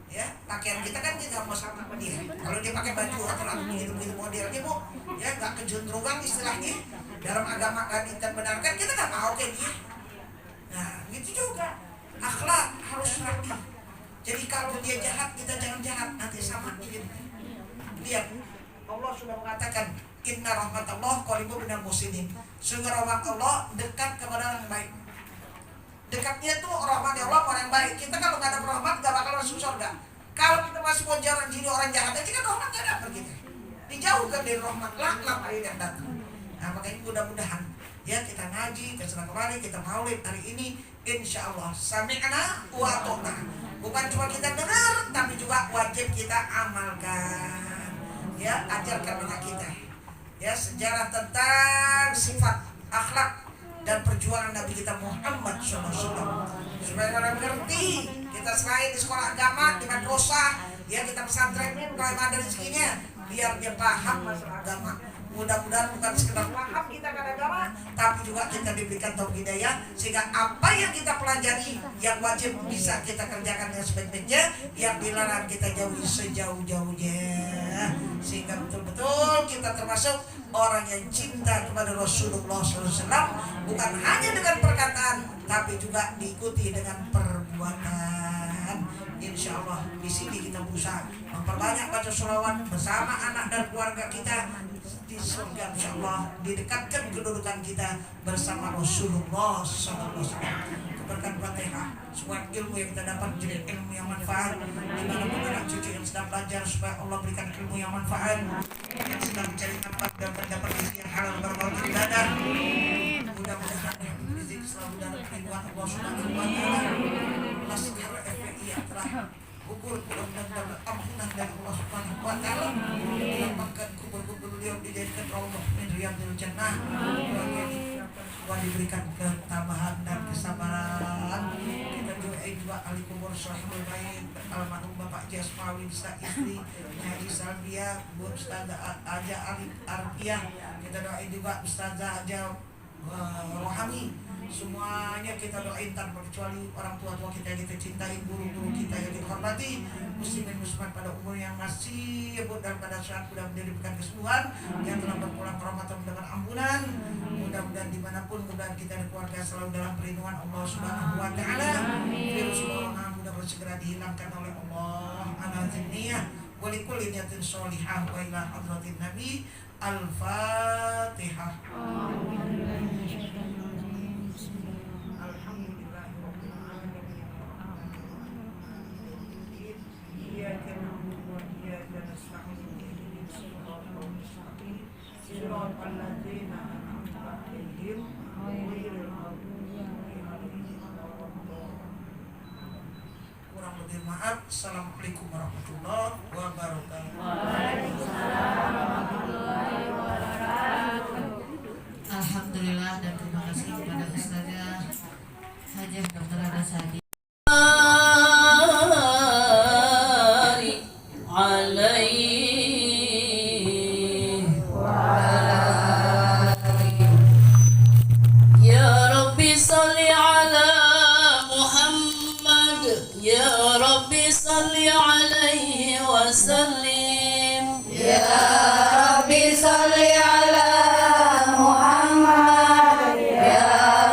Ya, pakaian kita kan kita mau sama dia. Kalau dia pakai baju atau begitu modelnya bu, ya nggak kejundrungan istilahnya. Dalam agama kan kita benarkan kita nggak mau kayak dia. Nah, gitu juga. Akhlak harus rapi. Jadi kalau dia jahat kita jangan jahat, nanti sama dia. Lihat, Allah sudah mengatakan Inna rahmatullah qaribun minal muhsinin. Sungguh rahmat Allah dekat kepada orang baik. Dekatnya tuh rahmat Allah orang baik. Kita kalau nggak ada rahmat nggak bakal masuk surga. Kalau kita masih mau jalan jadi orang jahat aja kan rahmat nggak dapat kita. Dijauhkan dari rahmat laknat yang datang. Nah makanya mudah-mudahan ya kita ngaji, kita senang kembali, kita maulid hari ini insya Allah sami'na wa ata'na. Bukan cuma kita dengar tapi juga wajib kita amalkan. Ya ajarkan anak kita. Ya sejarah tentang sifat akhlak dan perjuangan Nabi kita Muhammad SAW supaya orang mengerti. Kita selain di sekolah agama, di madrasah, ya kita pesantren kalau ada rezekinya biar dia paham masalah agama. Mudah-mudahan bukan sekedar paham kita akan agama, tapi juga kita diberikan taufik hidayah sehingga apa yang kita pelajari yang wajib bisa kita kerjakan dengan sebaik-baiknya, yang dilarang kita jauhi sejauh-jauhnya, sehingga betul-betul kita kita termasuk orang yang cinta kepada Rasulullah SAW, bukan hanya dengan perkataan tapi juga diikuti dengan perbuatan. Insya Allah di sini kita berusaha memperbanyak baca sholawat bersama anak dan keluarga kita. Di surga insya Allah didekatkan kedudukan kita bersama Rasulullah SAW. Berkat Fatihah, supaya ilmu yang kita dapat jadi ilmu yang manfaat. Dimanapun anak cucu yang sedang belajar, supaya Allah berikan ilmu yang manfaat. Yang sedang mencari tempat dan mendapat rezeki yang halal berbahagia ibadah. Mudah-mudahan rezeki selalu dalam lindungan Allah Subhanahu wa Ta'ala. Allah segala FPI yang telah gugur mudah-mudahan dapat ampunan dari Allah Subhanahu wa Ta'ala. Dilapangkan kubur-kubur beliau, dijadikan Allah min riyadil jannah. Diberikan ketabahan dan kesabaran. Kita doain juga ahli kubur sahibul bait almarhum Bapak Jasmawi beserta istri Haji Salbia, Bu Ustazah Aja Arfiah. Kita doain juga Ustazah Aja Rohani. Semuanya kita doain tanpa kecuali orang tua-tua kita yang kita cintai, guru-guru kita yang kita hormati, muslimin muslimat pada umur yang masih dan pada saat sudah diberikan kesembuhan, yang telah berpulang ke rahmat dengan ampunan. Mudah-mudahan dimanapun mudah kita dan keluarga selalu dalam perlindungan Allah Subhanahu wa Ta'ala. Virus corona mudah segera dihilangkan oleh Allah. Al-Azimiyah wa likulli niyatin sholihah wa ila hadratin Nabi. Al-Fatihah. Kurang lebih maaf. Assalamualaikum warahmatullahi wabarakatuh. Alhamdulillah dan terima kasih kepada Ustazah Hajah Dr. Hada Sadi. وسلم يا ربي صل على محمد يا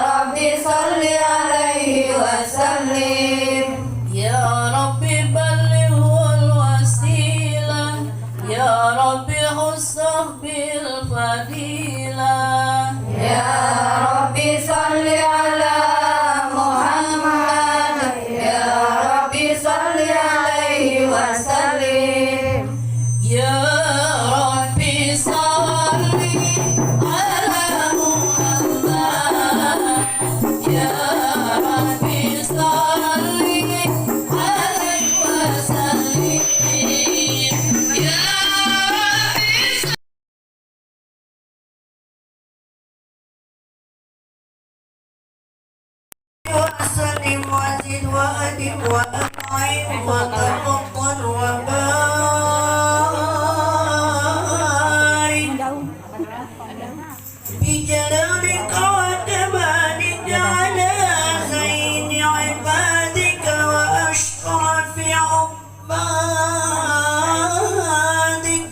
ربي صل عليه وسلم يا ربي بلغه الوسيلة يا ربي خصه بالفضيلة يا ربي صل على محمد يا ربي صل عليه وسلم يا ربي صل على محمد يا ربي صل عليه وسلم يا ربي وسلم وزد وأدم وأنعم وتفضل وبارك بجلالك وكمالك على خير عبادك وأشرف عبادك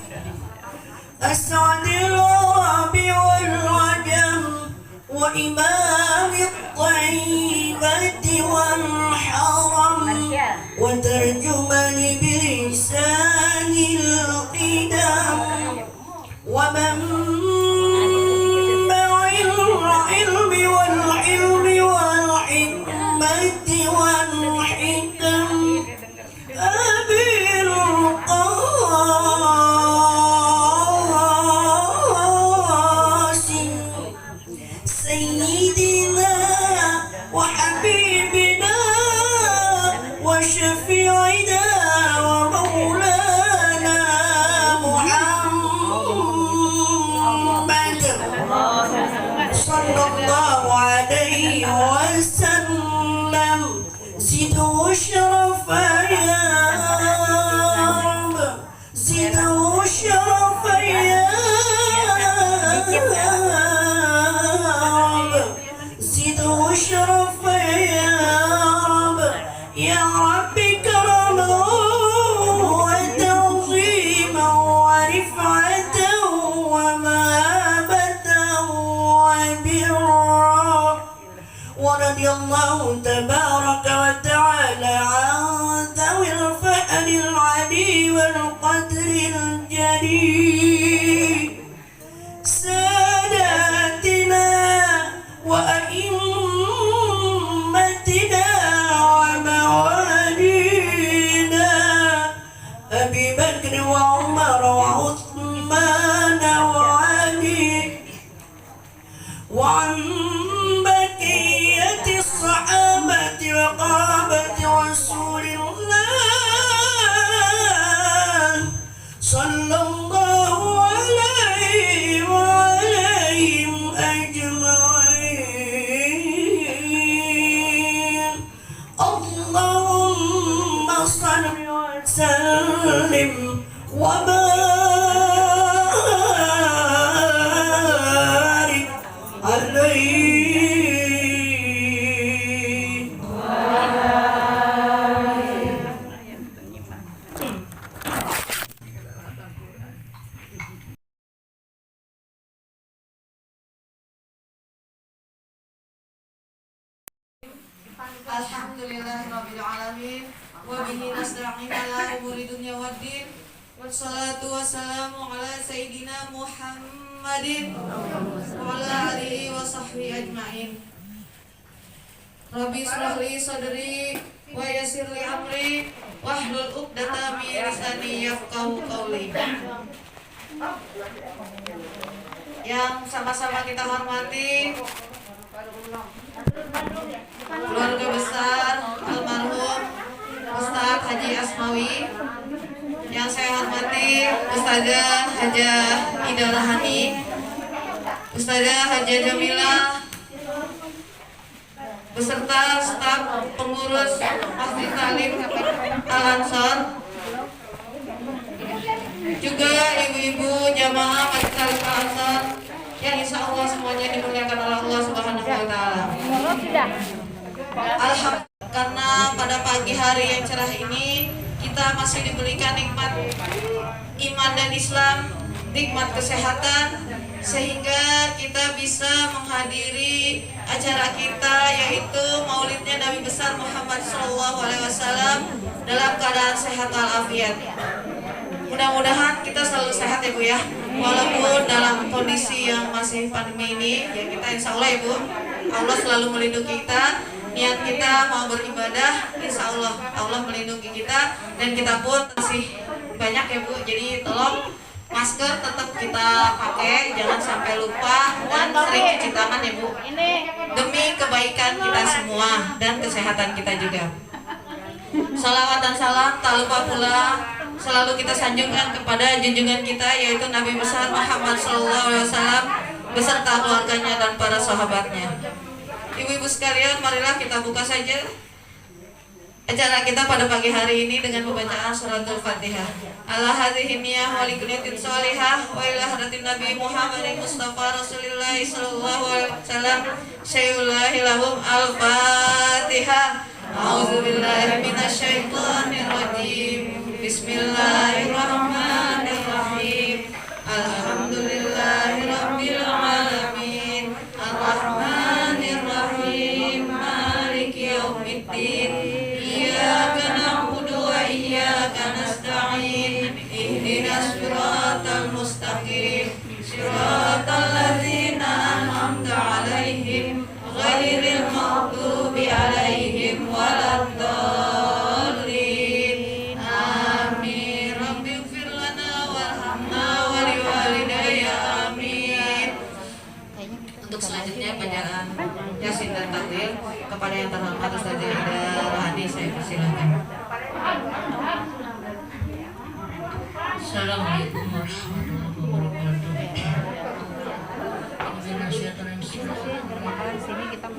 أسعد العرب والعجم وإمام الطيبة والحرم وترجمان بلسان القدم ومنبع العلم والحلم والحكمة والحكم أبي القاسم سيدنا وحبيبنا وشفيعنا ومولانا محمد صلى الله عليه وسلم زده شرفا يا رب زده شرفا يا رب زده شرفا يا رب يا رب كرما وتعظيما ورفعة الله تبارك وتعالى عن ذوي الفأل العلي والقدر الجليل ساداتنا وأئمتنا وموالينا أبي بكر وعمر وعثمان وعلي وعن بقية الصحابة وقرابة رسول الله صلى الله عليه وعليهم أجمعين اللهم صل وسلم وبارك عليه. Alhamdulillahirabbil alamin wa bihi nasta'in ala umuri dunya waddin wassalatu wassalamu ala sayyidina Muhammadin wa ala alihi wa sahbihi ajmain. Rabbi ishrah li sadri wa yassir li amri wahlul 'uqdatam min lisani yafqahu qawli. Yang sama-sama kita hormati keluarga besar almarhum Ustaz Haji Asmawi, yang saya hormati Ustazah Hajah Ida Lahani, Ustazah Hajah Jamila, beserta staf pengurus Masjid Salim Al-Ansor, juga ibu-ibu jamaah Masjid Salim Al-Ansor yang insya Allah semuanya dimuliakan oleh Allah Subhanahu wa Ta'ala. Alhamdulillah, karena pada pagi hari yang cerah ini kita masih diberikan nikmat iman dan Islam, nikmat kesehatan, sehingga kita bisa menghadiri acara kita yaitu Maulidnya Nabi besar Muhammad SAW dalam keadaan sehat walafiat. Mudah-mudahan kita selalu sehat ya Bu ya, walaupun dalam kondisi yang masih pandemi ini ya, kita insya Allah ya Bu, Allah selalu melindungi kita. Niat kita mau beribadah, insya Allah Allah melindungi kita, dan kita pun masih banyak ya Bu. Jadi tolong masker tetap kita pakai, jangan sampai lupa, dan sering cuci tangan ya Bu, demi kebaikan kita semua dan kesehatan kita juga. Salawat dan salam tak lupa pula selalu kita sanjungkan kepada junjungan kita yaitu Nabi besar Muhammad SAW beserta keluarganya dan para sahabatnya. Ibu-ibu sekalian, marilah kita buka saja acara kita pada pagi hari ini dengan pembacaan suratul Fatihah. Ala hadhihi niyah wa liqniyatin sholihah wa ila hadratin Nabi Muhammadin Mustafa Rasulillah sallallahu alaihi wasallam syai'ullahi lahum al-Fatihah. A'udzubillahi minasyaitonir rajim. Bismillahirrahmanirrahim. Alhamdulillahirabbil alamin. Arrahmanirrahim. Maliki yaumiddin. Iyyaka na'budu wa iyyaka nasta'in. Ihdinas siratal mustaqim. Siratal ladzina an'amta 'alaihim ghairil maghdubi 'alaihim waladdallin. Amin. Rabbighfir lana warhamna wa liwalidayya. Amin. Untuk selanjutnya bacaan Yasin dan Takbir kepada yang terhormat Ustazah Ida Rahani, saya persilakan. Assalamualaikum warahmatullahi wabarakatuh.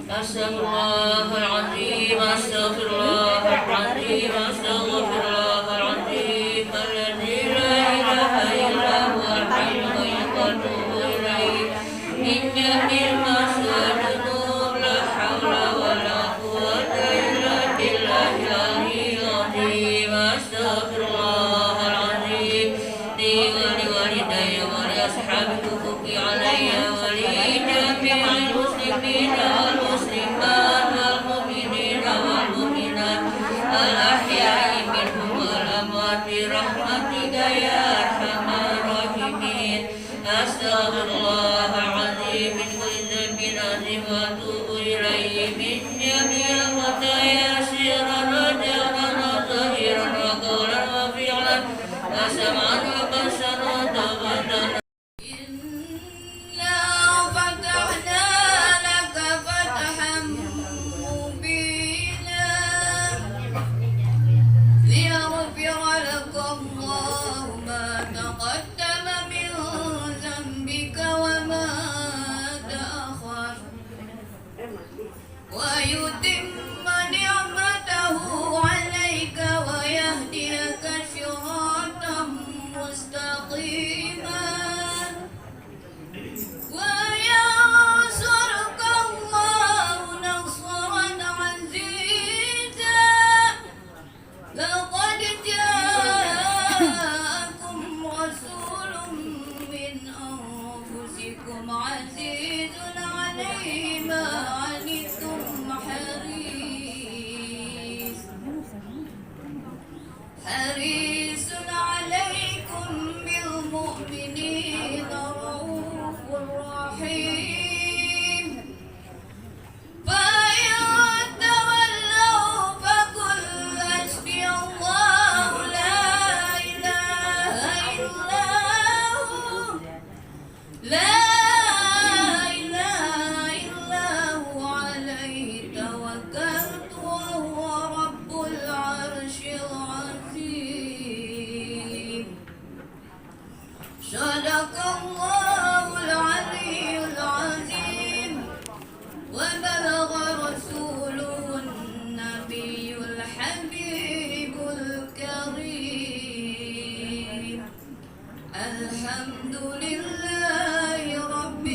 Astaghfirullahaladzim, astaghfirullahaladzim, astaghfirullahaladzim. Alladzi la ilaha illa huwal hayyul qayyum wa atubu ilaih. Min jamil masadunub la hawla wa la quwwata illa billahil aliyyil azim. Astaghfirullahaladzim li wa liwalidayya wa li ashabi huquqi alayya wa li jami'il muslimina wal muslimat wal mu'minin بالمؤمنين رؤوف رحيم فإن تولوا فقل حسبي الله لا إله إلا هو لا إله إلا هو عليه توكلت وهو رب العرش العظيم صدق الله العلي العظيم وبلغ رسوله النبي الحبيب الكريم الحمد لله رب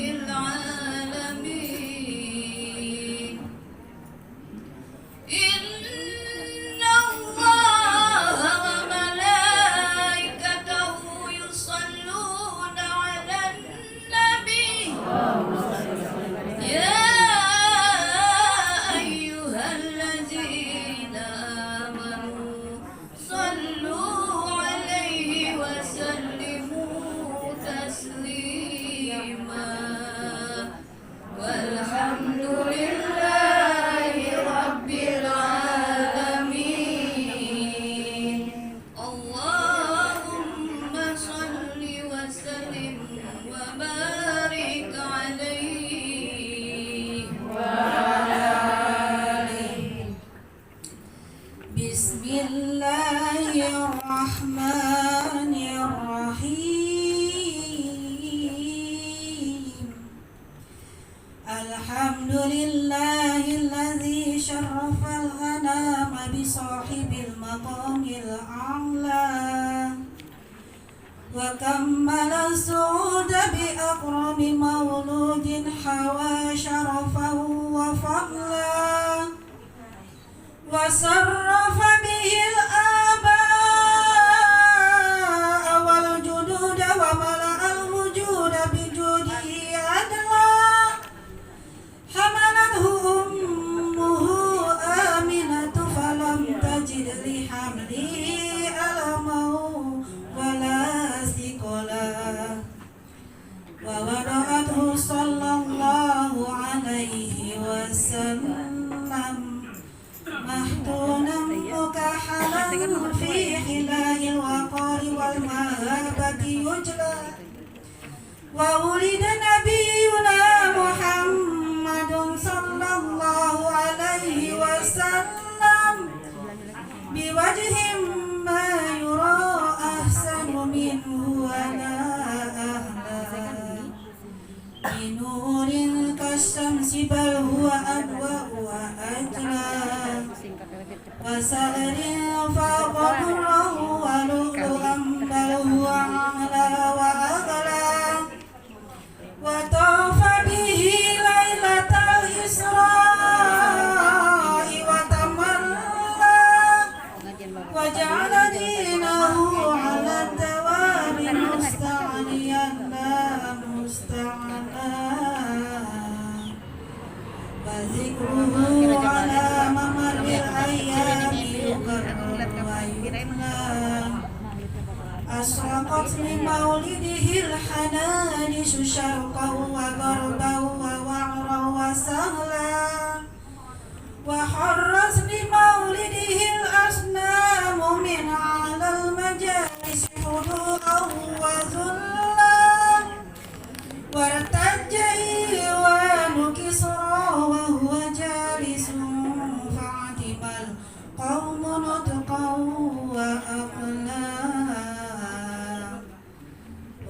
العالمين إن الله وملائكته يصلون على النبي يا أيها الذين آمنوا صلوا عليه وسلموا تسليما والحمد لله رب العالمين اللهم صل وسلم وبارك عليه وعلى آله بسم الله الرحمن الرحيم الحمد لله الذي شرف الأنام بصاحب المقام الأعلى وكمل السعود بأكرم مولود حوى شرفا وفضلا وصرف به الآباء والجدود وملأ الوجود بجوده عدلا حملته أمه آمنة فلم تجد لحمله ألما ولا ثقلا ووضعته صلى الله عليه وسلم مختونا مكحلا في خلال الوقار والمهابة يجلى وولد نبينا محمد صلى الله عليه وسلم بوجه ما يرى أحسن منه ولا أهلا بنور كالشمس بل هو أضوأ وأجلى وسأر فوق ضره ولؤلؤا بل هو أعلى وأغلى وطاف به ليلة الإسراء وتملى وجعل دينه على الدوام مستعليا لا مستعلى وذكره على ممر الأيام يكرر ويتلى أشرقت لمولده الحنانش شرقا وغربا ووعرا وسهلا وحرت لمولده الأصنام من على المجالس حضورا وذلا وارتج إيوان كسرى وهو جالس فعتب القوم نطقا وأقلا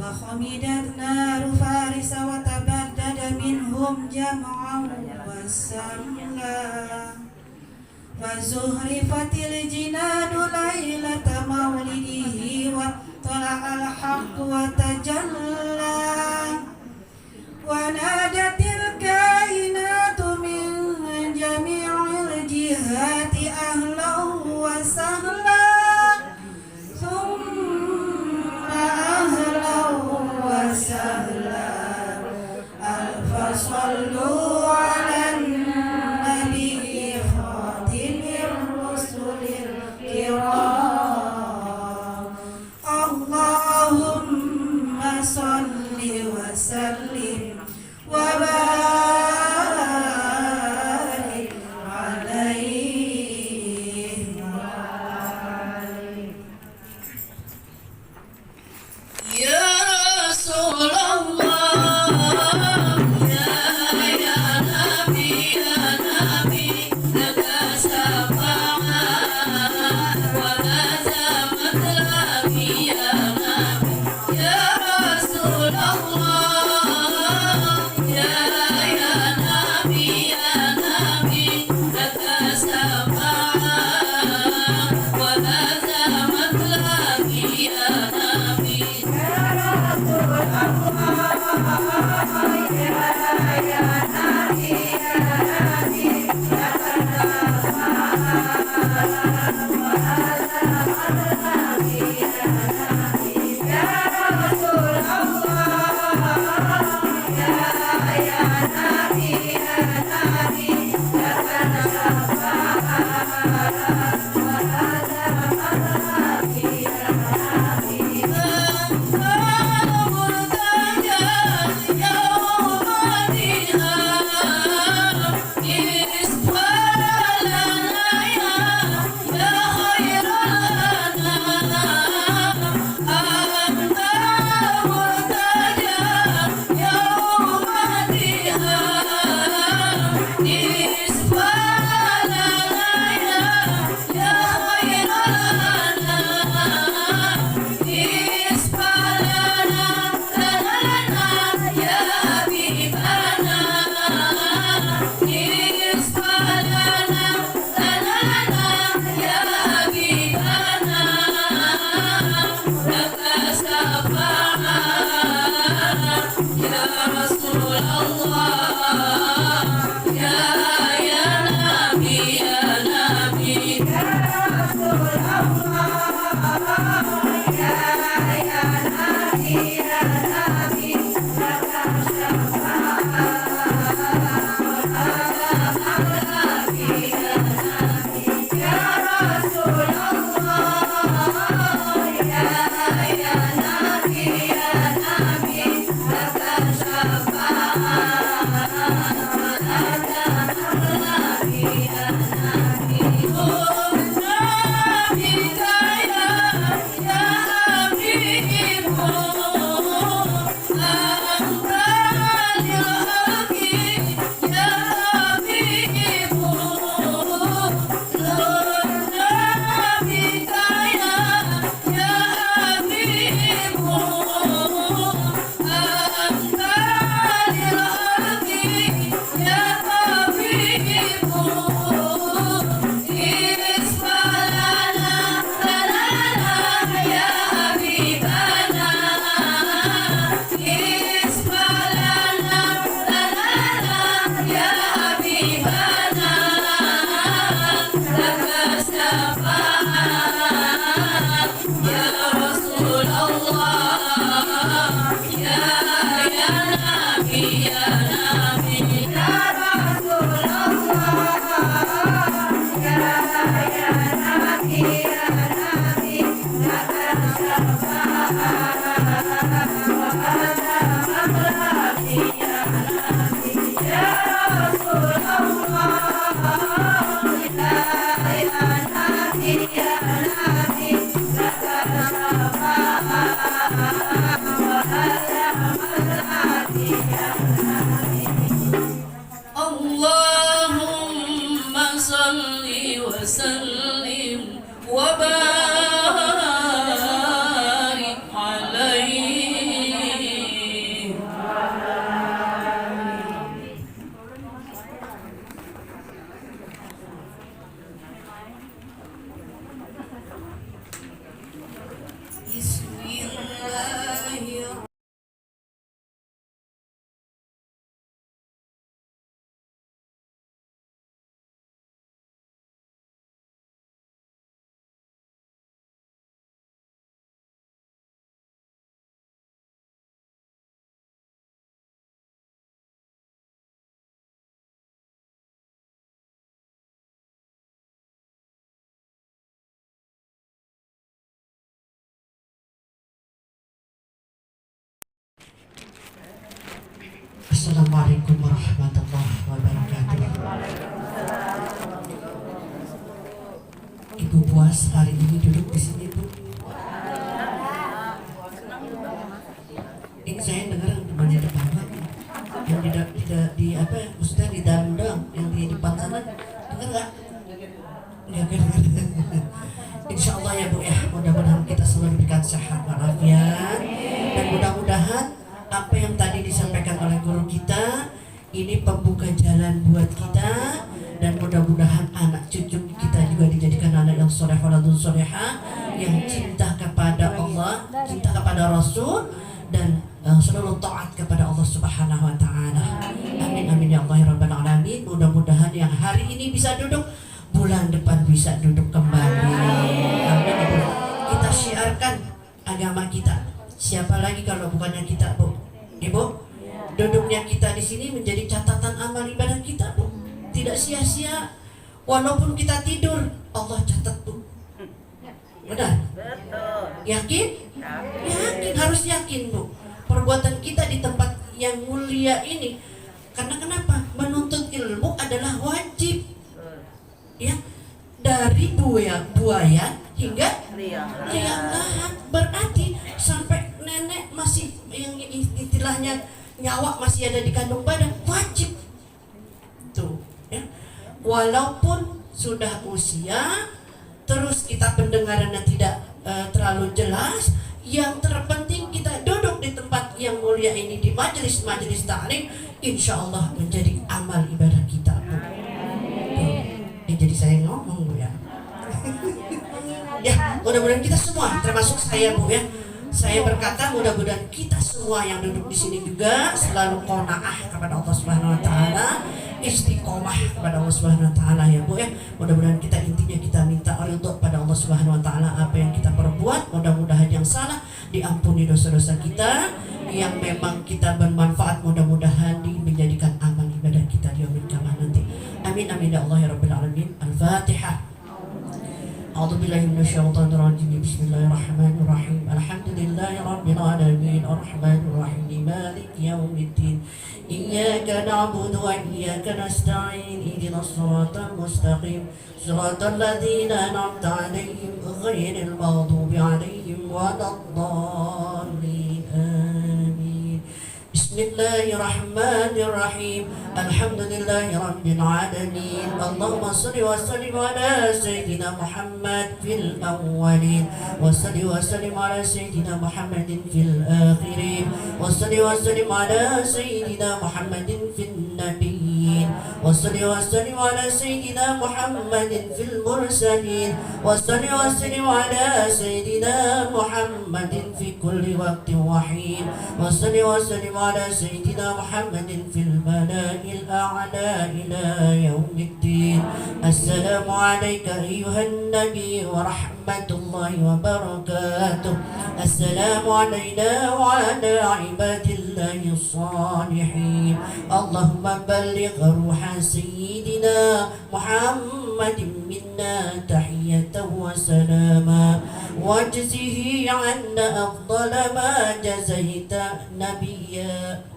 وخمدت نار فارس وتبدد منهم جمعا وسملا وزهرفت الجنان ليلة مولده وطلع الحق وتجلى ونادت الكائنات من جميع الجهات أهلا وسهلا ثم أهلا وسهلا ألف صلوا على النبي خاتم الرسل الكرام اللهم salli wa sallim wa barik alaihi wa alihi. Ya Rasulullah, ya Nabi, laka syafa'at wa azamat laki ya Nabi. Ya Rasulullah, ya Nabi, laka syafa'at wa azamat laki ya Nabi. Assalamualaikum warahmatullahi wabarakatuh. Ibu puas hari ini duduk di sini, Bu. Ini saya dengar temannya ada bapak yang tidak di apa ya, maksudnya di dalam yang di depan sana, dengar nggak? Nggak dengar. Insya Allah ya Bu ya, mudah-mudahan kita selalu diberikan sehat walafiat, dan mudah-mudahan apa yang tadi disampaikan oleh guru kita ini pembuka jalan buat kita, dan mudah-mudahan anak cucu kita juga dijadikan anak yang soleh waladun soleha, yang cinta kepada Allah, cinta kepada Rasul, dan selalu taat kepada Allah Subhanahu wa taala. Amin amin ya Allah ya rabbal alamin. Mudah-mudahan yang hari ini bisa duduk, bulan depan bisa duduk kembali. Amin. Kita syiarkan agama kita. Siapa lagi kalau bukannya kita, Bu? Ibu, duduknya kita di sini menjadi catatan amal ibadah kita, Bu. Tidak sia-sia. Walaupun kita tidur, Allah catat, Bu. Benar? Yakin? Yakin, harus yakin, Bu. Perbuatan kita di tempat yang mulia ini, karena kenapa? Menuntut ilmu adalah wajib. Ya, dari buaya hingga liang lahat, berarti sampai nenek masih yang istilahnya nyawa masih ada di kandung badan, wajib tuh ya. Walaupun sudah usia, terus kita pendengarannya tidak terlalu jelas, yang terpenting kita duduk di tempat yang mulia ini, di majelis-majelis ta'lim, insya Allah menjadi amal ibadah kita, Bu. Jadi saya ngomong, Bu ya. Ya, mudah-mudahan kita semua, termasuk saya, Bu ya. Saya berkata mudah-mudahan kita semua yang duduk di sini juga selalu qanaah kepada Allah Subhanahu wa taala, istiqomah kepada Allah Subhanahu wa taala ya, Bu ya. Mudah-mudahan kita intinya kita minta ridho pada Allah Subhanahu wa taala apa yang kita perbuat, mudah-mudahan yang salah diampuni dosa-dosa kita, yang memang kita bermanfaat mudah-mudahan menjadikan amal ibadah kita di yaumil qiyamah nanti. Amin amin ya Allah ya rabbil alamin. Al-Fatihah. A'udzubillahi minasyaitonir rajim. Bismillahirrahmanirrahim. Alhamdulillahirabbil alamin. Arrahmanir rahim. Maliki yaumiddin. Iyyaka na'budu wa iyyaka nasta'in. Ihdinas siratal mustaqim. Siratal ladzina an'amta 'alaihim ghairil maghdubi 'alaihim waladdallin. Amin. Bismillahirrahmanirrahim. Alhamdulillahi rabbil alamin. Allahumma shalli wa sallim ala sayyidina Muhammad fil awwalin, wa salli wa sallim ala sayyidina Muhammadin fil akhirin, wa salli wa sallim ala sayyidina Muhammadin fil nabiyyin, wa salli wa sallim ala sayyidina Muhammadin fil mursalin, wa salli wa sallim ala sayyidina Muhammadin fi kulli waqtin wa hin, wa salli wa sallim ala sayyidina Muhammadin fil malaa'il a'la ila yaumiddin. Assalamu alayka ayyuhan nabi wa rahmatullahi wa barakatuh. Assalamu alayna wa ala ibadillahi salihin. Allahumma balligh ruha sayyidina Muhammadin minna tahiyatan wa salama, wajzihi 'anna afdala ma jazaita nabiyya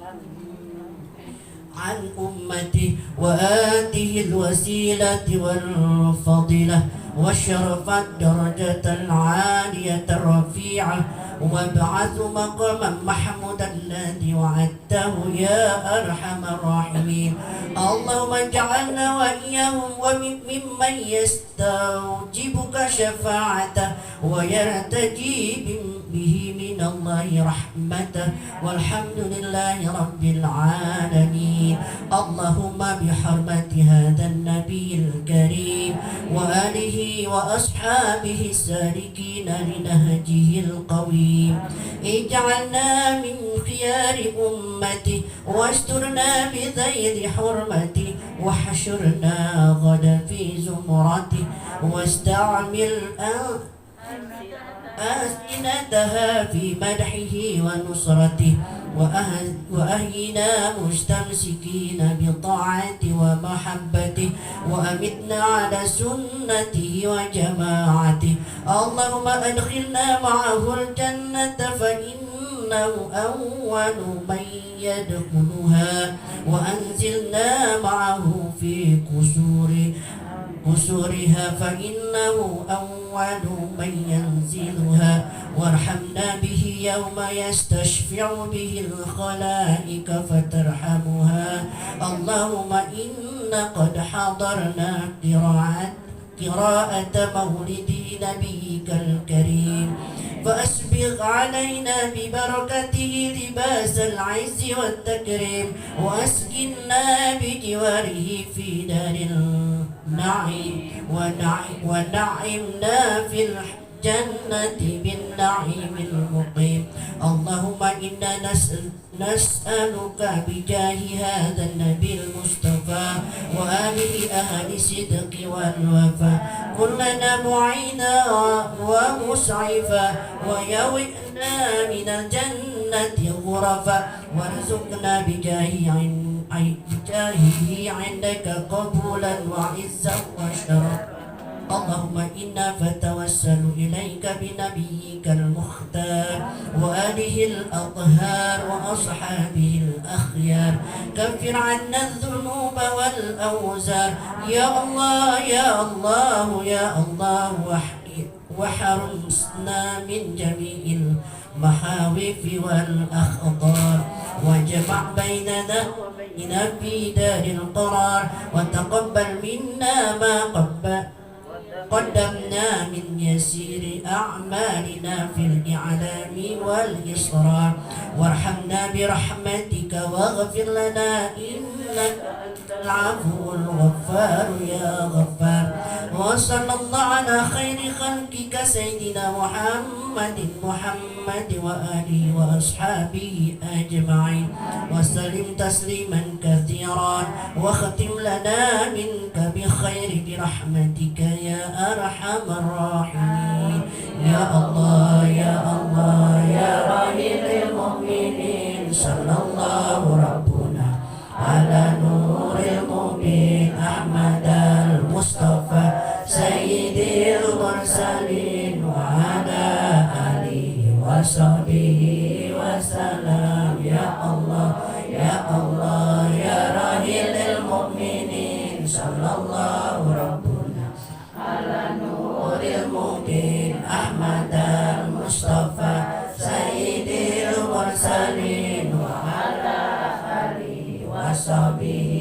عن أمته وآته الوسيلة والفضيلة والشرف الدرجة العالية الرفيعة وابعث مقاما محمودا الذي وعدته يا أرحم الراحمين. اللهم اجعلنا وإياهم وممن يستوجبك شفاعته ويرتجي به من الله رحمته والحمد لله رب العالمين. اللهم بحرمة هذا النبي الكريم وآله وأصحابه السالكين لنهجه القويم اجعلنا من خيار أمته واسترنا بذيل حرمته وحشرنا غدا في زمرته واستعمل ألسنتها في مدحه ونصرته وأهينا مستمسكين بطاعته ومحبته وأمتنا على سنته وجماعته. اللهم أدخلنا معه الجنة فإن فإنه أول من يدخلها وأنزلنا معه في قصورها فإنه أول من ينزلها وارحمنا به يوم يستشفع به الخلائق فترحمها اللهم إنا قد حضرنا قراءة مولد نبيك الكريم فأسبغ علينا ببركته لباس العز والتكريم وأسكننا بجواره في دار النعيم ونعمنا في الجنة بالنعيم المقيم اللهم إنا نسألك بجاه هذا النبي المصطفى وآله أهل الصدق والوفاء كلنا معينا ومسعفا ويوئنا من الجنة غرفا وارزقنا بجاهه عندك قبولا وعزا وشرفا اللهم إنا فتوسل إليك بنبيك المختار وآله الأطهار وأصحابه الأخيار كفر عنا الذنوب والأوزار يا الله يا الله يا الله وحرمنا من جميع المخاوف والأخطار واجمع بيننا وبين في دار القرار وتقبل منا ما قدمنا من يسير أعمالنا في الإعلام والإصرار وارحمنا برحمتك واغفر لنا إنك أنت العفو الغفار يا غفار وصلى الله على خير خلقك سيدنا محمد وآله وأصحابه أجمعين وسلم تسليما كثيرا واختم لنا منك بخير برحمتك يا أرحم الراحمين يا الله يا الله يا راحم المؤمنين صلى الله ربنا على نور المبين أحمد المصطفى سيد المرسلين وعلى آله وصحبه وسلم يا الله يا الله يا راحم المؤمنين صلى الله ربنا على نور المبين أحمد المصطفى سيد المرسلين وعلى آله وصحبه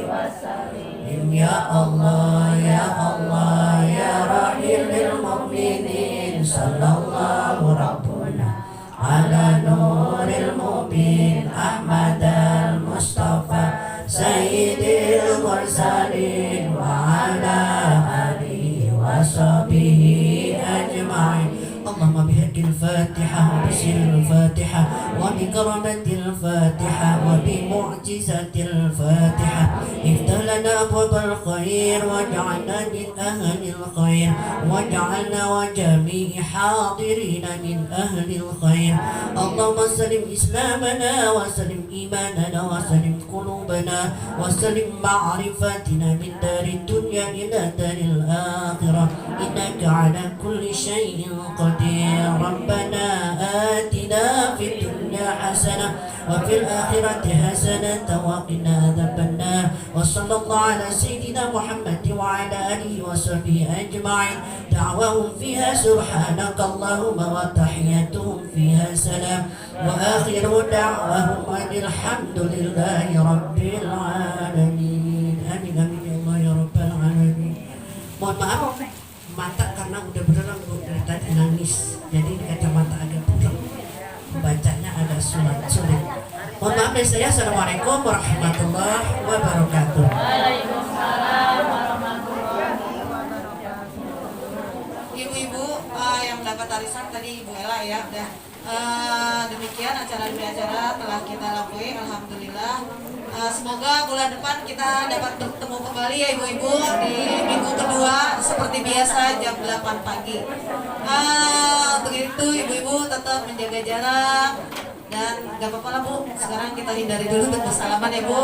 وسلم يا الله يا الله يا راحم المؤمنين صلى الله ربنا على نور المبين أحمد المصطفى سيد المرسلين وعلى آله وصحبه أجمعين اللهم بحق الفاتحة وبسر الفاتحة وبكرامة الفاتحة وبمعجزة الفاتحة افتح لنا أبواب الخير واجعلنا من أهل الخير واجعلنا وجميع حاضرين من أهل الخير اللهم سلم إسلامنا وسلم إيماننا وسلم قلوبنا وسلم معرفتنا من دار الدنيا إلى دار الآخرة إنك على كل شيء قدير ربنا آتنا في الدنيا حسنة وفي الآخرة حسنة وقنا عذاب النار وصلى الله على سيدنا محمد وعلى آله وصحبه أجمعين دعواهم فيها سبحانك اللهم وتحياتهم فيها سلام وآخر دعواهم أن الحمد لله رب العالمين آمين آمين يا الله يا رب العالمين. Mohon maaf mata karena udah beneran dari tadi nangis jadi kacamata agak buram bacanya agak sulit. Mohon maaf dari saya. Assalamualaikum warahmatullahi wabarakatuh. Waalaikumsalam warahmatullahi wabarakatuh. Ibu-ibu yang dapat arisan tadi Ibu Ella ya udah demikian acara telah kita lakuin alhamdulillah. Semoga bulan depan kita dapat bertemu kembali ya ibu-ibu di minggu kedua seperti biasa jam 8 pagi. Untuk itu ibu-ibu tetap menjaga jarak dan gak apa-apa lah Bu. Sekarang kita hindari dulu untuk bersalaman ya Bu.